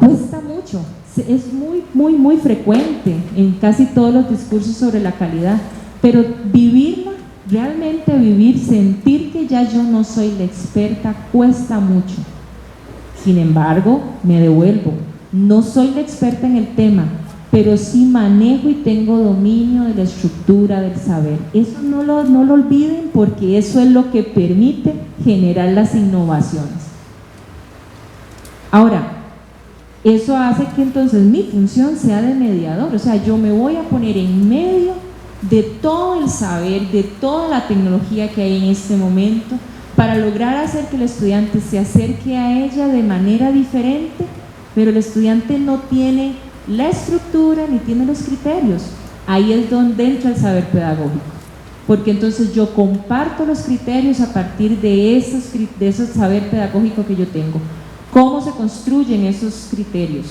cuesta mucho, es muy frecuente en casi todos los discursos sobre la calidad, pero vivirla, realmente vivir, sentir que ya yo no soy la experta, cuesta mucho. Sin embargo, me devuelvo, no soy la experta en el tema, pero sí manejo y tengo dominio de la estructura del saber. Eso no lo olviden, porque eso es lo que permite generar las innovaciones. Ahora, eso hace que entonces mi función sea de mediador, o sea, yo me voy a poner en medio de todo el saber, de toda la tecnología que hay en este momento, para lograr hacer que el estudiante se acerque a ella de manera diferente, pero el estudiante no tiene la estructura ni tiene los criterios. Ahí es donde entra el saber pedagógico, porque entonces yo comparto los criterios a partir de esos saber pedagógico que yo tengo. ¿Cómo se construyen esos criterios?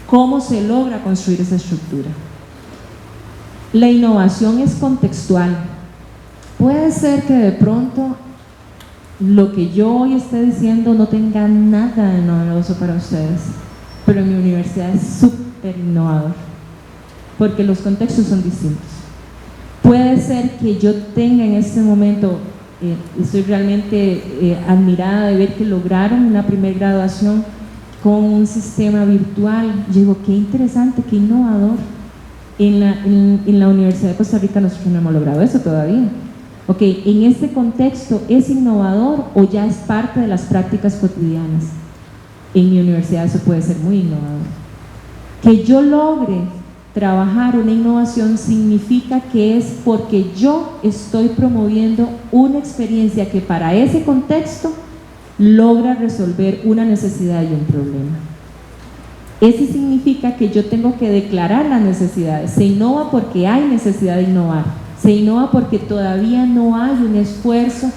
¿Cómo se logra construir esa estructura? La innovación es contextual. Puede ser que de pronto lo que yo hoy esté diciendo no tenga nada de novedoso para ustedes, pero en mi universidad es súper innovador, porque los contextos son distintos. Puede ser que yo tenga en este momento, estoy realmente admirada de ver que lograron una primera graduación con un sistema virtual. Yo digo, qué interesante, qué innovador. En la Universidad de Costa Rica nosotros no hemos logrado eso todavía. Ok, en este contexto, ¿es innovador o ya es parte de las prácticas cotidianas? En mi universidad eso puede ser muy innovador. Que yo logre trabajar una innovación significa que es porque yo estoy promoviendo una experiencia que para ese contexto logra resolver una necesidad y un problema. Ese significa que yo tengo que declarar las necesidades. Se innova porque hay necesidad de innovar. Se innova porque todavía no hay un esfuerzo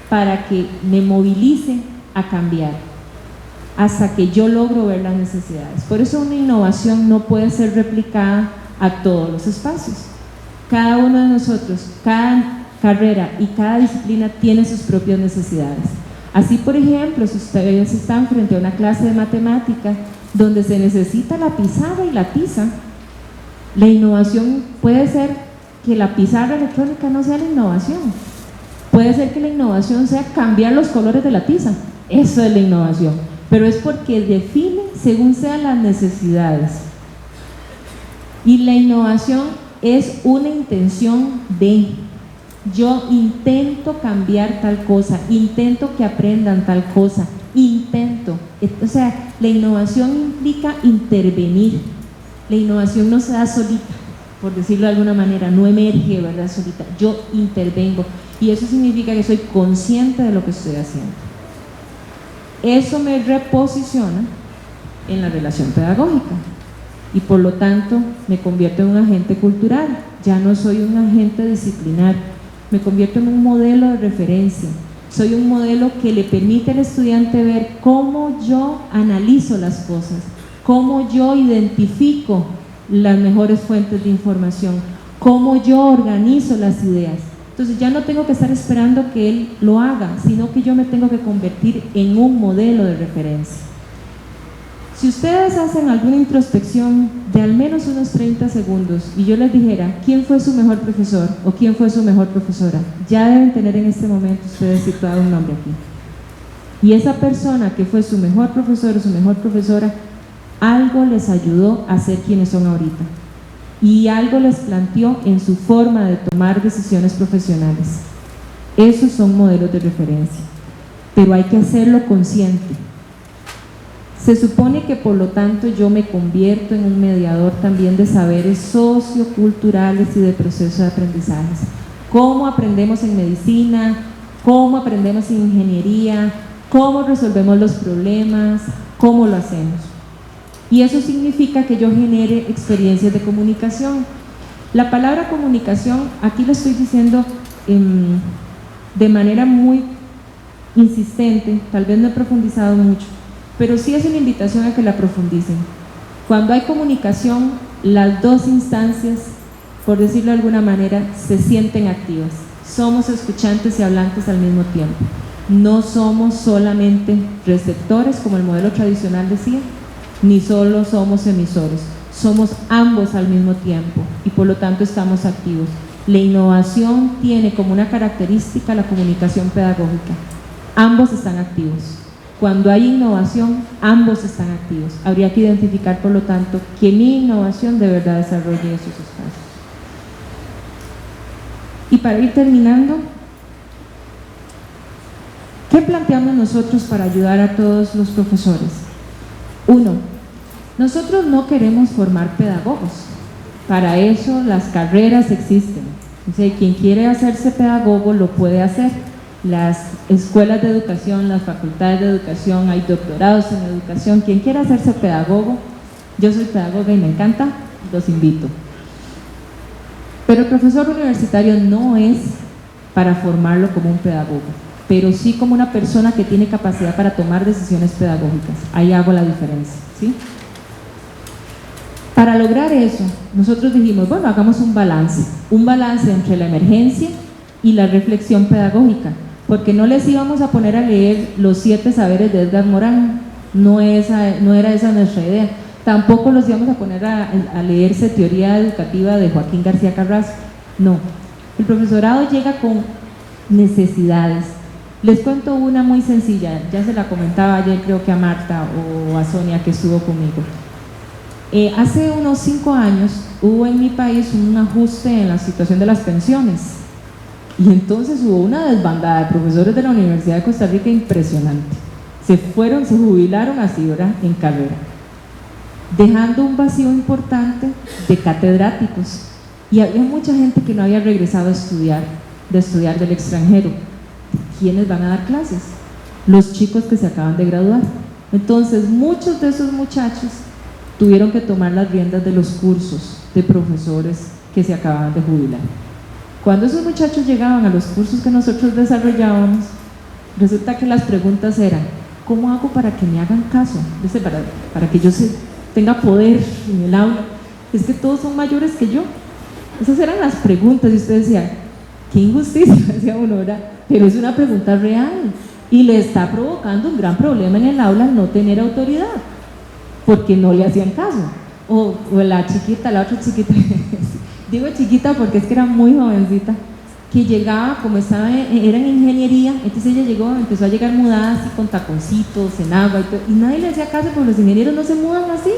para que me movilice a cambiar, hasta que yo logro ver las necesidades. Por eso una innovación no puede ser replicada a todos los espacios. Cada uno de nosotros, cada carrera y cada disciplina tiene sus propias necesidades. Así, por ejemplo, si ustedes están frente a una clase de matemática donde se necesita la pizarra y la tiza, la innovación puede ser que la pizarra electrónica no sea la innovación, puede ser que la innovación sea cambiar los colores de la tiza, eso es la innovación, pero es porque define según sean las necesidades. Y la innovación es una intención de, yo intento cambiar tal cosa, intento que aprendan tal cosa, intento, o sea, la innovación implica intervenir, la innovación no se da solita, por decirlo de alguna manera, no emerge, ¿verdad?, solita, yo intervengo, y eso significa que soy consciente de lo que estoy haciendo. Eso me reposiciona en la relación pedagógica y por lo tanto me convierto en un agente cultural, ya no soy un agente disciplinar, me convierto en un modelo de referencia, soy un modelo que le permite al estudiante ver cómo yo analizo las cosas, cómo yo identifico las mejores fuentes de información, cómo yo organizo las ideas. Entonces ya no tengo que estar esperando que él lo haga, sino que yo me tengo que convertir en un modelo de referencia. Si ustedes hacen alguna introspección de al menos unos 30 segundos y yo les dijera quién fue su mejor profesor o quién fue su mejor profesora, ya deben tener en este momento ustedes situado un nombre aquí. Y esa persona que fue su mejor profesor o su mejor profesora, algo les ayudó a ser quienes son ahorita. Y algo les planteó en su forma de tomar decisiones profesionales. Esos son modelos de referencia, pero hay que hacerlo consciente. Se supone que por lo tanto yo me convierto en un mediador también de saberes socioculturales y de procesos de aprendizajes. ¿Cómo aprendemos en medicina? ¿Cómo aprendemos en ingeniería? ¿Cómo resolvemos los problemas? ¿Cómo lo hacemos? Y eso significa que yo genere experiencias de comunicación. La palabra comunicación, aquí lo estoy diciendo de manera muy insistente, tal vez no he profundizado mucho, pero sí es una invitación a que la profundicen. Cuando hay comunicación, las dos instancias, por decirlo de alguna manera, se sienten activas. Somos escuchantes y hablantes al mismo tiempo. No somos solamente receptores, como el modelo tradicional decía, ni solo somos emisores, somos ambos al mismo tiempo y por lo tanto estamos activos. La innovación tiene como una característica la comunicación pedagógica, ambos están activos. Cuando hay innovación, ambos están activos. Habría que identificar por lo tanto que mi innovación de verdad desarrolle esos espacios. Y para ir terminando, ¿qué planteamos nosotros para ayudar a todos los profesores? Uno, nosotros no queremos formar pedagogos, para eso las carreras existen, o sea, quien quiere hacerse pedagogo lo puede hacer, las escuelas de educación, las facultades de educación, hay doctorados en educación, quien quiera hacerse pedagogo, yo soy pedagoga y me encanta, los invito. Pero el profesor universitario no es para formarlo como un pedagogo, pero sí como una persona que tiene capacidad para tomar decisiones pedagógicas, ahí hago la diferencia, ¿sí? Para lograr eso, nosotros dijimos, bueno, hagamos un balance entre la emergencia y la reflexión pedagógica, porque no les íbamos a poner a leer los 7 saberes de Edgar Morin, no era esa nuestra idea, tampoco los íbamos a poner a leerse teoría educativa de Joaquín García Carrasco, no, el profesorado llega con necesidades. Les cuento una muy sencilla, ya se la comentaba ayer creo que a Marta o a Sonia que estuvo conmigo. Hace unos 5 años hubo en mi país un ajuste en la situación de las pensiones y entonces hubo una desbandada de profesores de la Universidad de Costa Rica impresionante. Se jubilaron así, ¿verdad?, en carrera, dejando un vacío importante de catedráticos y había mucha gente que no había regresado a estudiar del extranjero. ¿Quiénes van a dar clases? Los chicos que se acaban de graduar. Entonces muchos de esos muchachos tuvieron que tomar las riendas de los cursos de profesores que se acababan de jubilar. Cuando esos muchachos llegaban a los cursos que nosotros desarrollábamos, resulta que las preguntas eran, ¿cómo hago para que me hagan caso? Para que yo tenga poder en el aula. Es que todos son mayores que yo. Esas eran las preguntas y usted decía, qué injusticia, decía uno, ¿verdad? Pero es una pregunta real. y le está provocando un gran problema en el aula no tener autoridad, porque no le hacían caso. O la chiquita, la otra chiquita, digo chiquita porque es que era muy jovencita, que llegaba, como estaba, era en ingeniería, entonces ella llegó, empezó a llegar mudada así con taconcitos, en agua y todo, y nadie le hacía caso porque los ingenieros no se mudan así.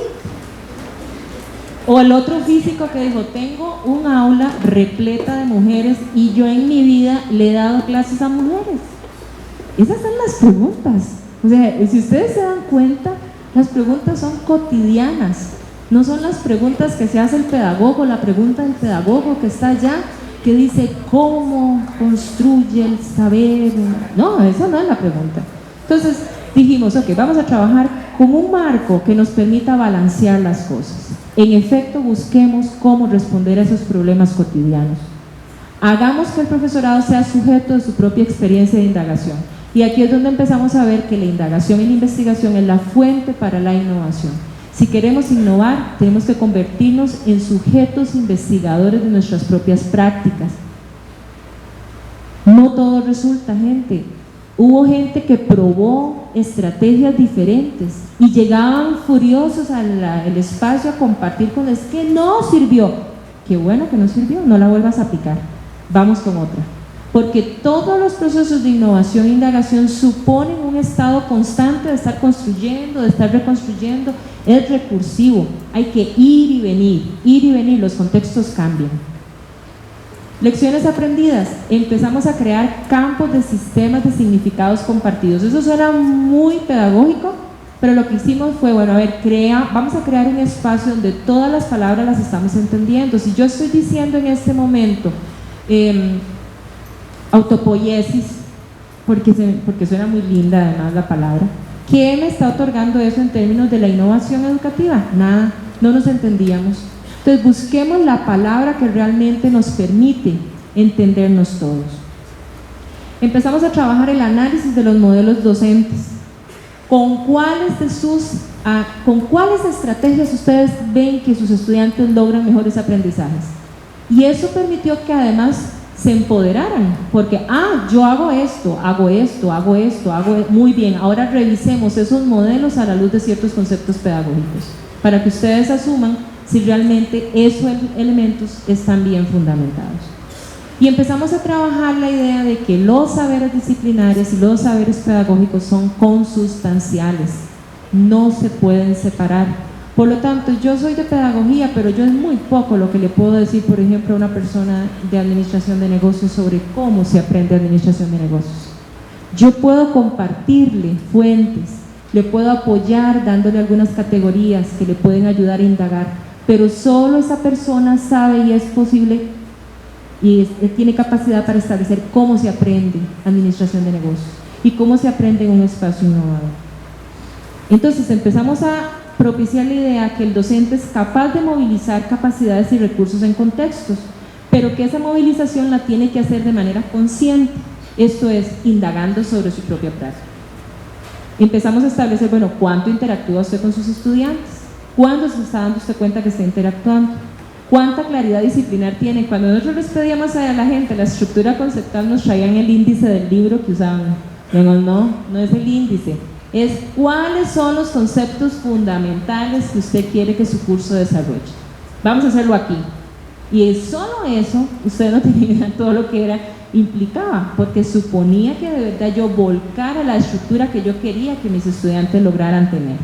O el otro físico que dijo, tengo un aula repleta de mujeres y yo en mi vida le he dado clases a mujeres. Esas son las preguntas. O sea, si ustedes se dan cuenta, las preguntas son cotidianas. No son las preguntas que se hace el pedagogo, la pregunta del pedagogo que está allá, que dice, ¿cómo construye el saber? No, esa no es la pregunta. Entonces dijimos, ok, vamos a trabajar con un marco que nos permita balancear las cosas. En efecto, busquemos cómo responder a esos problemas cotidianos. Hagamos que el profesorado sea sujeto de su propia experiencia de indagación. Y aquí es donde empezamos a ver que la indagación y la investigación es la fuente para la innovación. Si queremos innovar, tenemos que convertirnos en sujetos investigadores de nuestras propias prácticas. No todo resulta, gente. Hubo gente que probó estrategias diferentes y llegaban furiosos al espacio a compartir con ellos que no sirvió. Qué bueno que no sirvió, no la vuelvas a aplicar. Vamos con otra. Porque todos los procesos de innovación e indagación suponen un estado constante de estar construyendo, de estar reconstruyendo, es recursivo, hay que ir y venir, los contextos cambian. Lecciones aprendidas, empezamos a crear campos de sistemas de significados compartidos. Eso suena muy pedagógico, pero lo que hicimos fue, bueno, a ver, vamos a crear un espacio donde todas las palabras las estamos entendiendo. Si yo estoy diciendo en este momento autopoiesis, porque suena muy linda además la palabra, ¿qué me está otorgando eso en términos de la innovación educativa? Nada, no nos entendíamos. Entonces busquemos la palabra que realmente nos permite entendernos todos. Empezamos a trabajar el análisis de los modelos docentes. ¿Con cuáles estrategias ustedes ven que sus estudiantes logran mejores aprendizajes? Y eso permitió que además se empoderaran, porque yo hago esto, muy bien, ahora revisemos esos modelos a la luz de ciertos conceptos pedagógicos, para que ustedes asuman si realmente esos elementos están bien fundamentados. Y empezamos a trabajar la idea de que los saberes disciplinarios y los saberes pedagógicos son consustanciales, no se pueden separar. Por lo tanto, yo soy de pedagogía, pero yo es muy poco lo que le puedo decir, por ejemplo, a una persona de administración de negocios sobre cómo se aprende administración de negocios. Yo puedo compartirle fuentes, le puedo apoyar dándole algunas categorías que le pueden ayudar a indagar, pero solo esa persona sabe y es posible y tiene capacidad para establecer cómo se aprende administración de negocios y cómo se aprende en un espacio innovador. Entonces empezamos a propiciar la idea que el docente es capaz de movilizar capacidades y recursos en contextos, pero que esa movilización la tiene que hacer de manera consciente, esto es, indagando sobre su propia práctica. Empezamos a establecer, bueno, ¿cuánto interactúa usted con sus estudiantes? ¿Cuándo se está dando usted cuenta que está interactuando? ¿Cuánta claridad disciplinar tiene? Cuando nosotros les pedíamos a la gente la estructura conceptual, nos traían el índice del libro que usaban. No es el índice. Es cuáles son los conceptos fundamentales que usted quiere que su curso desarrolle. Vamos a hacerlo aquí. Y solo eso, usted no tenía idea de todo lo que implicaba, porque suponía que de verdad yo volcara la estructura que yo quería que mis estudiantes lograran tener.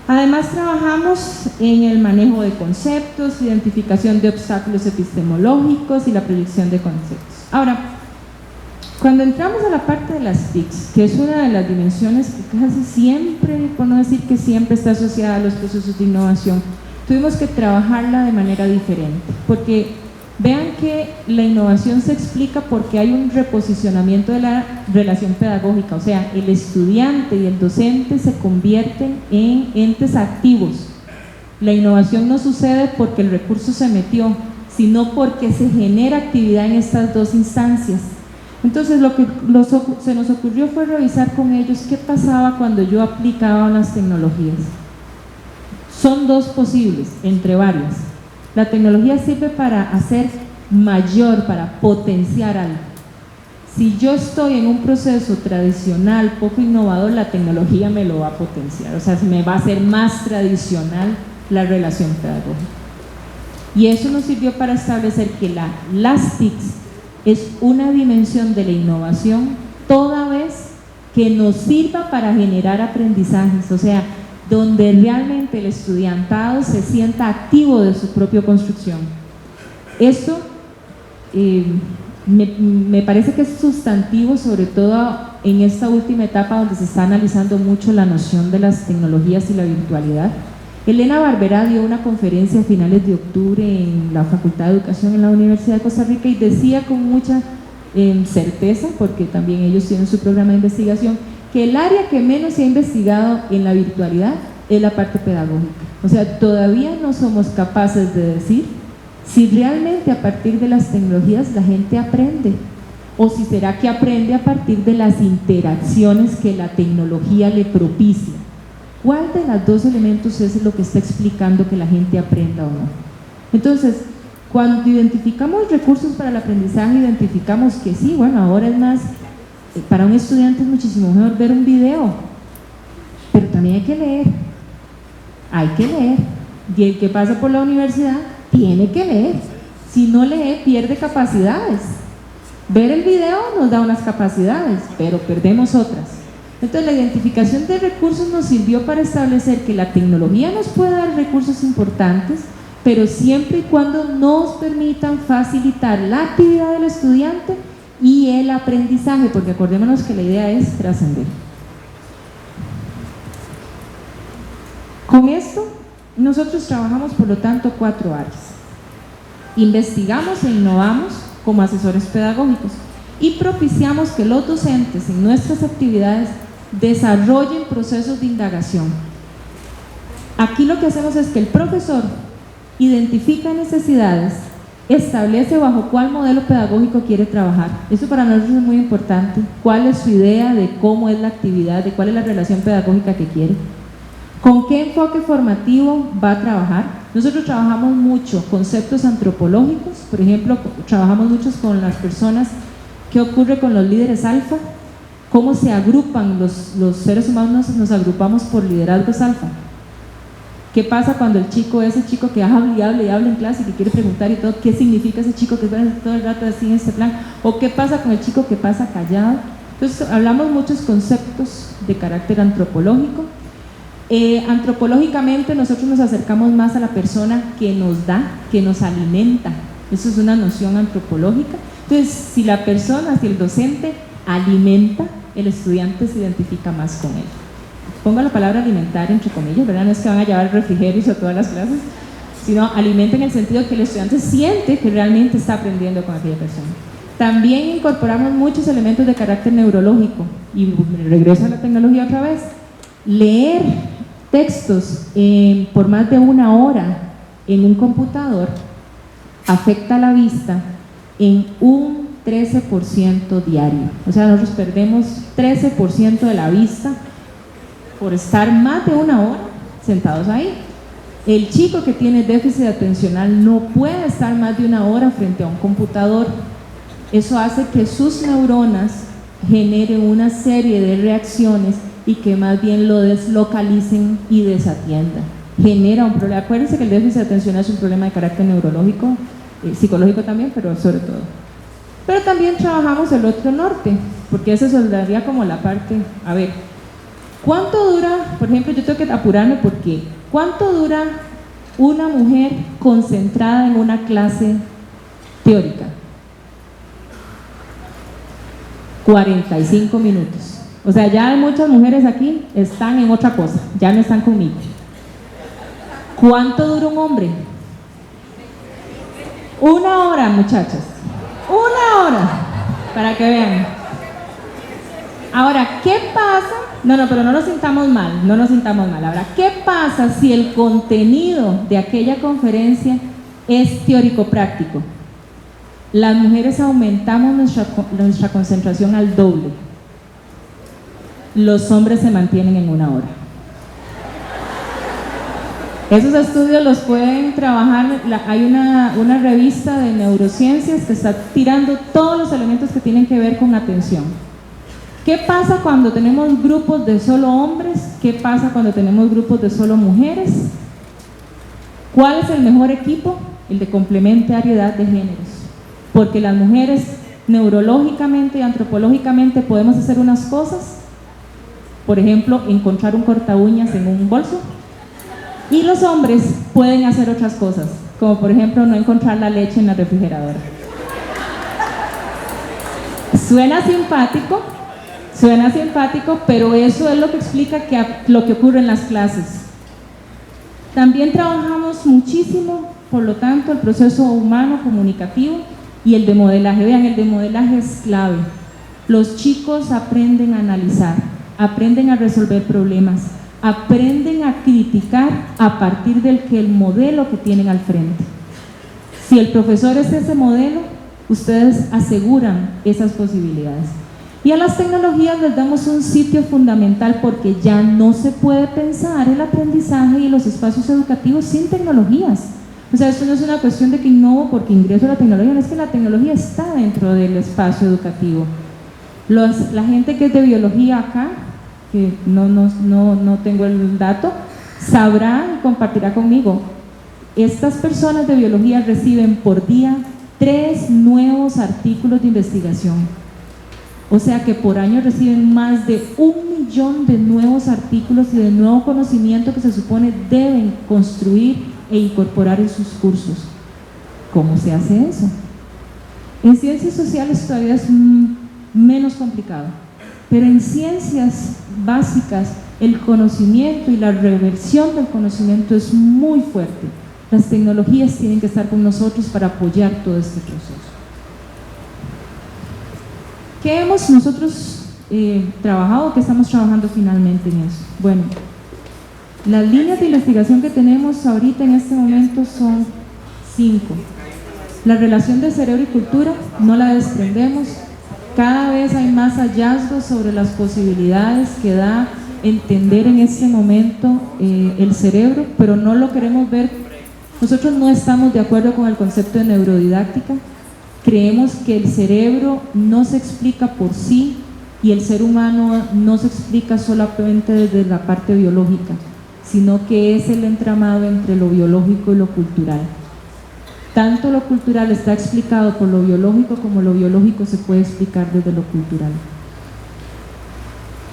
Además trabajamos en el manejo de conceptos, identificación de obstáculos epistemológicos y la proyección de conceptos. Ahora, cuando entramos a la parte de las TICs, que es una de las dimensiones que casi siempre, por no decir que siempre está asociada a los procesos de innovación, tuvimos que trabajarla de manera diferente, porque vean que la innovación se explica porque hay un reposicionamiento de la relación pedagógica, o sea, el estudiante y el docente se convierten en entes activos. La innovación no sucede porque el recurso se metió, sino porque se genera actividad en estas dos instancias. Entonces lo que se nos ocurrió fue revisar con ellos qué pasaba cuando yo aplicaba unas tecnologías. Son dos posibles, entre varias. La tecnología sirve para hacer mayor, para potenciar algo. si yo estoy en un proceso tradicional, poco innovador, la tecnología me lo va a potenciar, o sea, me va a hacer más tradicional la relación pedagógica. Y eso nos sirvió para establecer que las TICs es una dimensión de la innovación toda vez que nos sirva para generar aprendizajes, o sea, donde realmente el estudiantado se sienta activo de su propia construcción. Esto me parece que es sustantivo, sobre todo en esta última etapa donde se está analizando mucho la noción de las tecnologías y la virtualidad. Elena Barberá dio una conferencia a finales de octubre en la Facultad de Educación en la Universidad de Costa Rica y decía con mucha certeza, porque también ellos tienen su programa de investigación, que el área que menos se ha investigado en la virtualidad es la parte pedagógica. O sea, todavía no somos capaces de decir si realmente a partir de las tecnologías la gente aprende, o si será que aprende a partir de las interacciones que la tecnología le propicia. ¿Cuál de los dos elementos es lo que está explicando que la gente aprenda o no? Entonces, cuando identificamos recursos para el aprendizaje, identificamos que sí, bueno, ahora es más, para un estudiante es muchísimo mejor ver un video, pero también hay que leer, y el que pasa por la universidad tiene que leer, si no lee pierde capacidades. Ver el video nos da unas capacidades, pero perdemos otras. Entonces la identificación de recursos nos sirvió para establecer que la tecnología nos puede dar recursos importantes, pero siempre y cuando nos permitan facilitar la actividad del estudiante y el aprendizaje, porque acordémonos que la idea es trascender. Con esto, nosotros trabajamos por lo tanto 4 áreas. Investigamos e innovamos como asesores pedagógicos y propiciamos que los docentes en nuestras actividades desarrollen procesos de indagación. Aquí lo que hacemos es que el profesor identifica necesidades, establece bajo cuál modelo pedagógico quiere trabajar. Eso para nosotros es muy importante. ¿Cuál es su idea de cómo es la actividad, de cuál es la relación pedagógica que quiere? ¿Con qué enfoque formativo va a trabajar? Nosotros trabajamos mucho conceptos antropológicos, por ejemplo, trabajamos mucho con las personas, qué ocurre con los líderes alfa, cómo se agrupan los seres humanos, nos agrupamos por liderazgos alfa. ¿Qué pasa cuando ese chico que habla y habla y habla en clase y que quiere preguntar y todo, qué significa ese chico que está todo el rato así en este plan? ¿O qué pasa con el chico que pasa callado? Entonces hablamos muchos conceptos de carácter antropológico. Antropológicamente nosotros nos acercamos más a la persona que nos da, que nos alimenta. Eso es una noción antropológica. Entonces, si el docente alimenta, el estudiante se identifica más con él. Pongo la palabra alimentar entre comillas, ¿verdad? No es que van a llevar refrigerios a todas las clases, sino alimenta en el sentido que el estudiante siente que realmente está aprendiendo con aquella persona. También incorporamos muchos elementos de carácter neurológico, y regreso a la tecnología otra vez. Leer textos por más de 1 hora en un computador afecta la vista en un 13% diario. O sea, nosotros perdemos 13% de la vista por estar más de 1 hora sentados ahí. El chico que tiene déficit atencional no puede estar más de 1 hora frente a un computador. Eso hace que sus neuronas generen una serie de reacciones y que más bien lo deslocalicen y desatiendan. Genera un problema. Acuérdense que el déficit atencional es un problema de carácter neurológico, psicológico también, pero sobre todo. Pero también trabajamos el otro norte, porque eso se daría como la parte, a ver, ¿cuánto dura? Por ejemplo, yo tengo que apurarme porque ¿cuánto dura una mujer concentrada en una clase teórica? 45 minutos. O sea, ya muchas mujeres aquí están en otra cosa, ya no están conmigo. ¿Cuánto dura un hombre? 1 hora, muchachas. 1 hora, para que vean. Ahora, ¿qué pasa? No, pero no nos sintamos mal. Ahora, ¿qué pasa si el contenido de aquella conferencia es teórico-práctico? Las mujeres aumentamos nuestra concentración al doble. Los hombres se mantienen en 1 hora. Esos estudios los pueden trabajar, hay una revista de neurociencias que está tirando todos los elementos que tienen que ver con atención. ¿Qué pasa cuando tenemos grupos de solo hombres? ¿Qué pasa cuando tenemos grupos de solo mujeres? ¿Cuál es el mejor equipo? El de complementariedad de géneros. Porque las mujeres neurológicamente y antropológicamente podemos hacer unas cosas, por ejemplo, encontrar un corta uñas en un bolso, y los hombres pueden hacer otras cosas, como por ejemplo no encontrar la leche en la refrigeradora. Suena simpático, pero eso es lo que explica lo que ocurre en las clases. También trabajamos muchísimo, por lo tanto, el proceso humano comunicativo y el de modelaje. Vean, el de modelaje es clave. Los chicos aprenden a analizar, aprenden a resolver problemas, aprenden a criticar a partir del modelo que tienen al frente. Si el profesor es ese modelo, ustedes aseguran esas posibilidades. Y a las tecnologías les damos un sitio fundamental, porque ya no se puede pensar el aprendizaje y los espacios educativos sin tecnologías. O sea, esto no es una cuestión de que innovo porque ingreso a la tecnología, no, es que la tecnología está dentro del espacio educativo. La gente que es de biología acá, que no tengo el dato, sabrá y compartirá conmigo. Estas personas de biología reciben por día 3 nuevos artículos de investigación. O sea que por año reciben más de 1 millón de nuevos artículos y de nuevo conocimiento que se supone deben construir e incorporar en sus cursos. ¿Cómo se hace eso? En ciencias sociales todavía es menos complicado, pero en ciencias básicas el conocimiento y la reversión del conocimiento es muy fuerte. Las tecnologías tienen que estar con nosotros para apoyar todo este proceso. ¿Qué hemos nosotros trabajado? ¿Qué estamos trabajando finalmente en eso? Bueno, las líneas de investigación que tenemos ahorita en este momento son 5. La relación de cerebro y cultura no la desprendemos. Cada vez hay más hallazgos sobre las posibilidades que da entender en este momento el cerebro, pero no lo queremos ver. Nosotros no estamos de acuerdo con el concepto de neurodidáctica. Creemos que el cerebro no se explica por sí y el ser humano no se explica solamente desde la parte biológica, sino que es el entramado entre lo biológico y lo cultural. Tanto lo cultural está explicado por lo biológico como lo biológico se puede explicar desde lo cultural.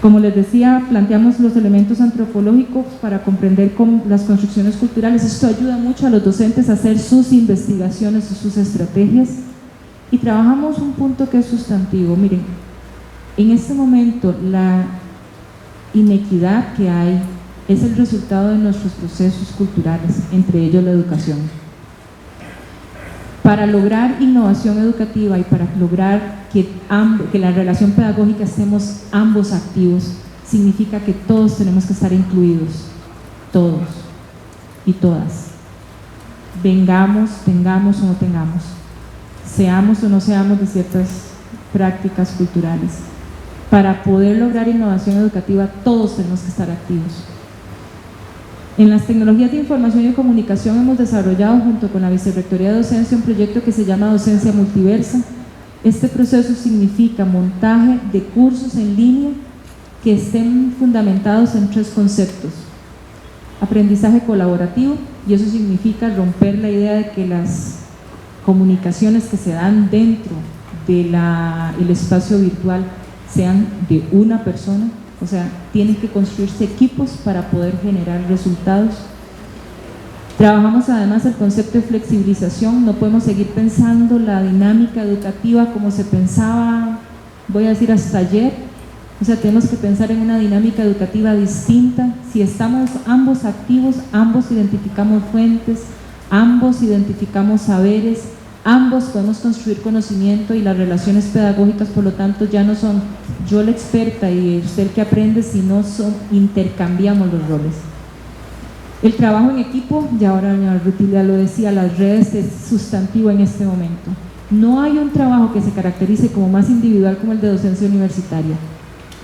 Como les decía, planteamos los elementos antropológicos para comprender las construcciones culturales. Esto ayuda mucho a los docentes a hacer sus investigaciones y sus estrategias. Y trabajamos un punto que es sustantivo. Miren, en este momento la inequidad que hay es el resultado de nuestros procesos culturales, entre ellos la educación. Para lograr innovación educativa y para lograr que la relación pedagógica estemos ambos activos, significa que todos tenemos que estar incluidos, todos y todas, tengamos o no tengamos, seamos o no seamos de ciertas prácticas culturales. Para poder lograr innovación educativa, todos tenemos que estar activos. En las tecnologías de información y comunicación hemos desarrollado junto con la Vicerrectoría de Docencia un proyecto que se llama Docencia Multiversa. Este proceso significa montaje de cursos en línea que estén fundamentados en 3 conceptos. Aprendizaje colaborativo, y eso significa romper la idea de que las comunicaciones que se dan dentro del espacio virtual sean de una persona. O sea, tienen que construirse equipos para poder generar resultados. Trabajamos además el concepto de flexibilización. No podemos seguir pensando la dinámica educativa como se pensaba, voy a decir, hasta ayer. O sea, tenemos que pensar en una dinámica educativa distinta. Si estamos ambos activos, ambos identificamos fuentes, ambos identificamos saberes, ambos podemos construir conocimiento, y las relaciones pedagógicas, por lo tanto, ya no son yo la experta y usted el que aprende, sino intercambiamos los roles. El trabajo en equipo, ya ahora doña Rutilia lo decía, las redes es sustantivo en este momento. No hay un trabajo que se caracterice como más individual como el de docencia universitaria.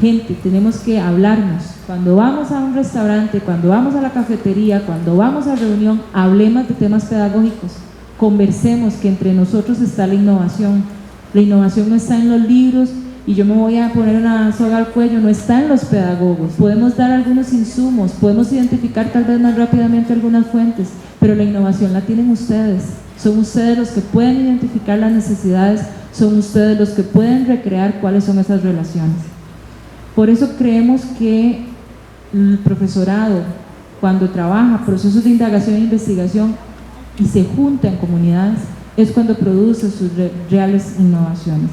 Gente, tenemos que hablarnos. Cuando vamos a un restaurante, cuando vamos a la cafetería, cuando vamos a reunión, hablemos de temas pedagógicos. Conversemos, que entre nosotros está la innovación. La innovación no está en los libros y yo me voy a poner una soga al cuello, no está en los pedagogos. Podemos dar algunos insumos, podemos identificar tal vez más rápidamente algunas fuentes, pero la innovación la tienen ustedes. Son ustedes los que pueden identificar las necesidades, son ustedes los que pueden recrear cuáles son esas relaciones. Por eso creemos que el profesorado, cuando trabaja procesos de indagación e investigación y se junta en comunidades, es cuando produce sus reales innovaciones.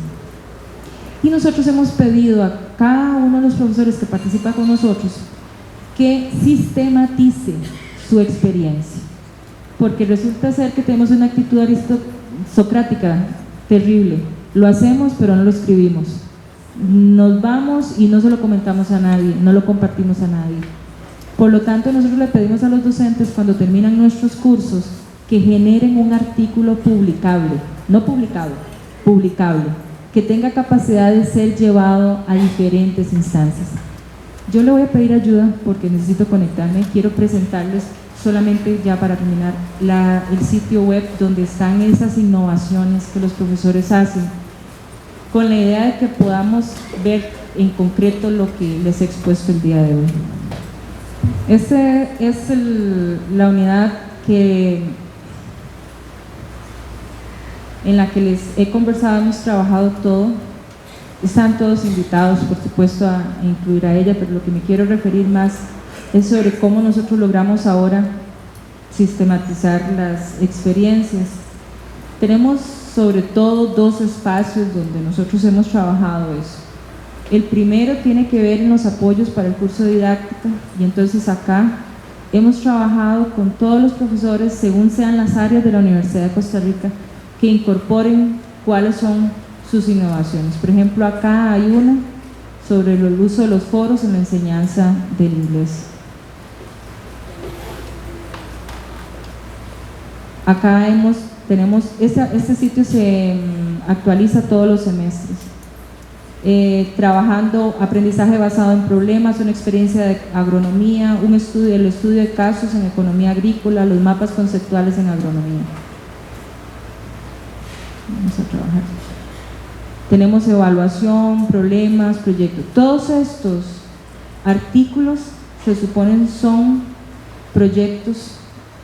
Y nosotros hemos pedido a cada uno de los profesores que participa con nosotros que sistematice su experiencia, porque resulta ser que tenemos una actitud aristocrática terrible. Lo hacemos pero no lo escribimos. Nos vamos y no se lo comentamos a nadie, no lo compartimos a nadie. Por lo tanto, nosotros le pedimos a los docentes cuando terminan nuestros cursos que generen un artículo publicable, no publicado, publicable, que tenga capacidad de ser llevado a diferentes instancias. Yo le voy a pedir ayuda porque necesito conectarme. Quiero presentarles solamente, ya para terminar, el sitio web donde están esas innovaciones que los profesores hacen, con la idea de que podamos ver en concreto lo que les he expuesto el día de hoy. Esta es la unidad en la que les he conversado, hemos trabajado todo. Están todos invitados, por supuesto, a incluir a ella, pero lo que me quiero referir más es sobre cómo nosotros logramos ahora sistematizar las experiencias. Tenemos sobre todo dos espacios donde nosotros hemos trabajado eso. El primero tiene que ver en los apoyos para el curso de didáctica, y entonces acá hemos trabajado con todos los profesores, según sean las áreas de la Universidad de Costa Rica, que incorporen cuáles son sus innovaciones. Por ejemplo, acá hay una sobre el uso de los foros en la enseñanza del inglés. Acá tenemos, este sitio se actualiza todos los semestres. Trabajando aprendizaje basado en problemas, una experiencia de agronomía, el estudio de casos en economía agrícola, los mapas conceptuales en agronomía. Vamos a trabajar. Tenemos evaluación, problemas, proyectos. Todos estos artículos se suponen son proyectos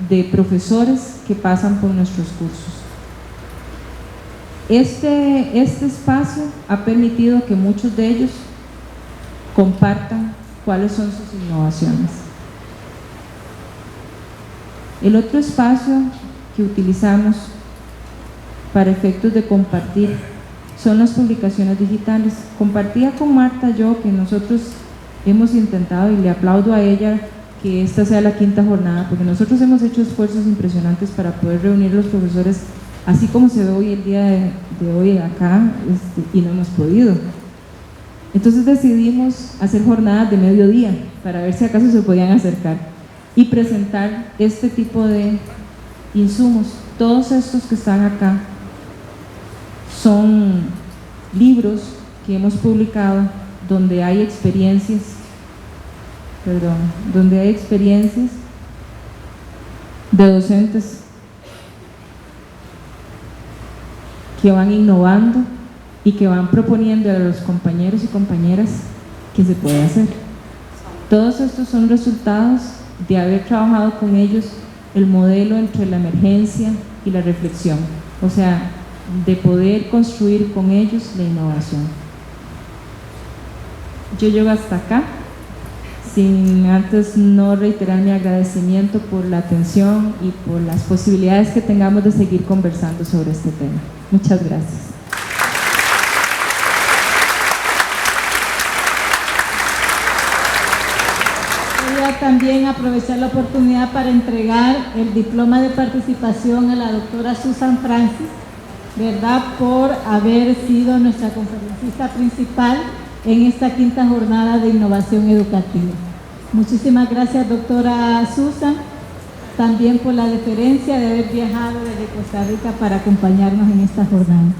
de profesores que pasan por nuestros cursos. Este espacio ha permitido que muchos de ellos compartan cuáles son sus innovaciones. El otro espacio que utilizamos para efectos de compartir son las publicaciones digitales. Compartía con Marta yo que nosotros hemos intentado, y le aplaudo a ella, que esta sea la quinta jornada, porque nosotros hemos hecho esfuerzos impresionantes para poder reunir a los profesores así como se ve hoy el día de hoy acá, y no hemos podido. Entonces decidimos hacer jornadas de mediodía para ver si acaso se podían acercar y presentar este tipo de insumos. Todos estos que están acá son libros que hemos publicado donde hay experiencias de docentes que van innovando y que van proponiendo a los compañeros y compañeras que se puede hacer. Todos estos son resultados de haber trabajado con ellos el modelo entre la emergencia y la reflexión, o sea, de poder construir con ellos la innovación. Yo llego hasta acá, sin antes no reiterar mi agradecimiento por la atención y por las posibilidades que tengamos de seguir conversando sobre este tema. Muchas gracias. Voy a también aprovechar la oportunidad para entregar el diploma de participación a la doctora Susan Francis, ¿verdad?, por haber sido nuestra conferencista principal en esta quinta jornada de innovación educativa. Muchísimas gracias, doctora Susan, también por la deferencia de haber viajado desde Costa Rica para acompañarnos en esta jornada.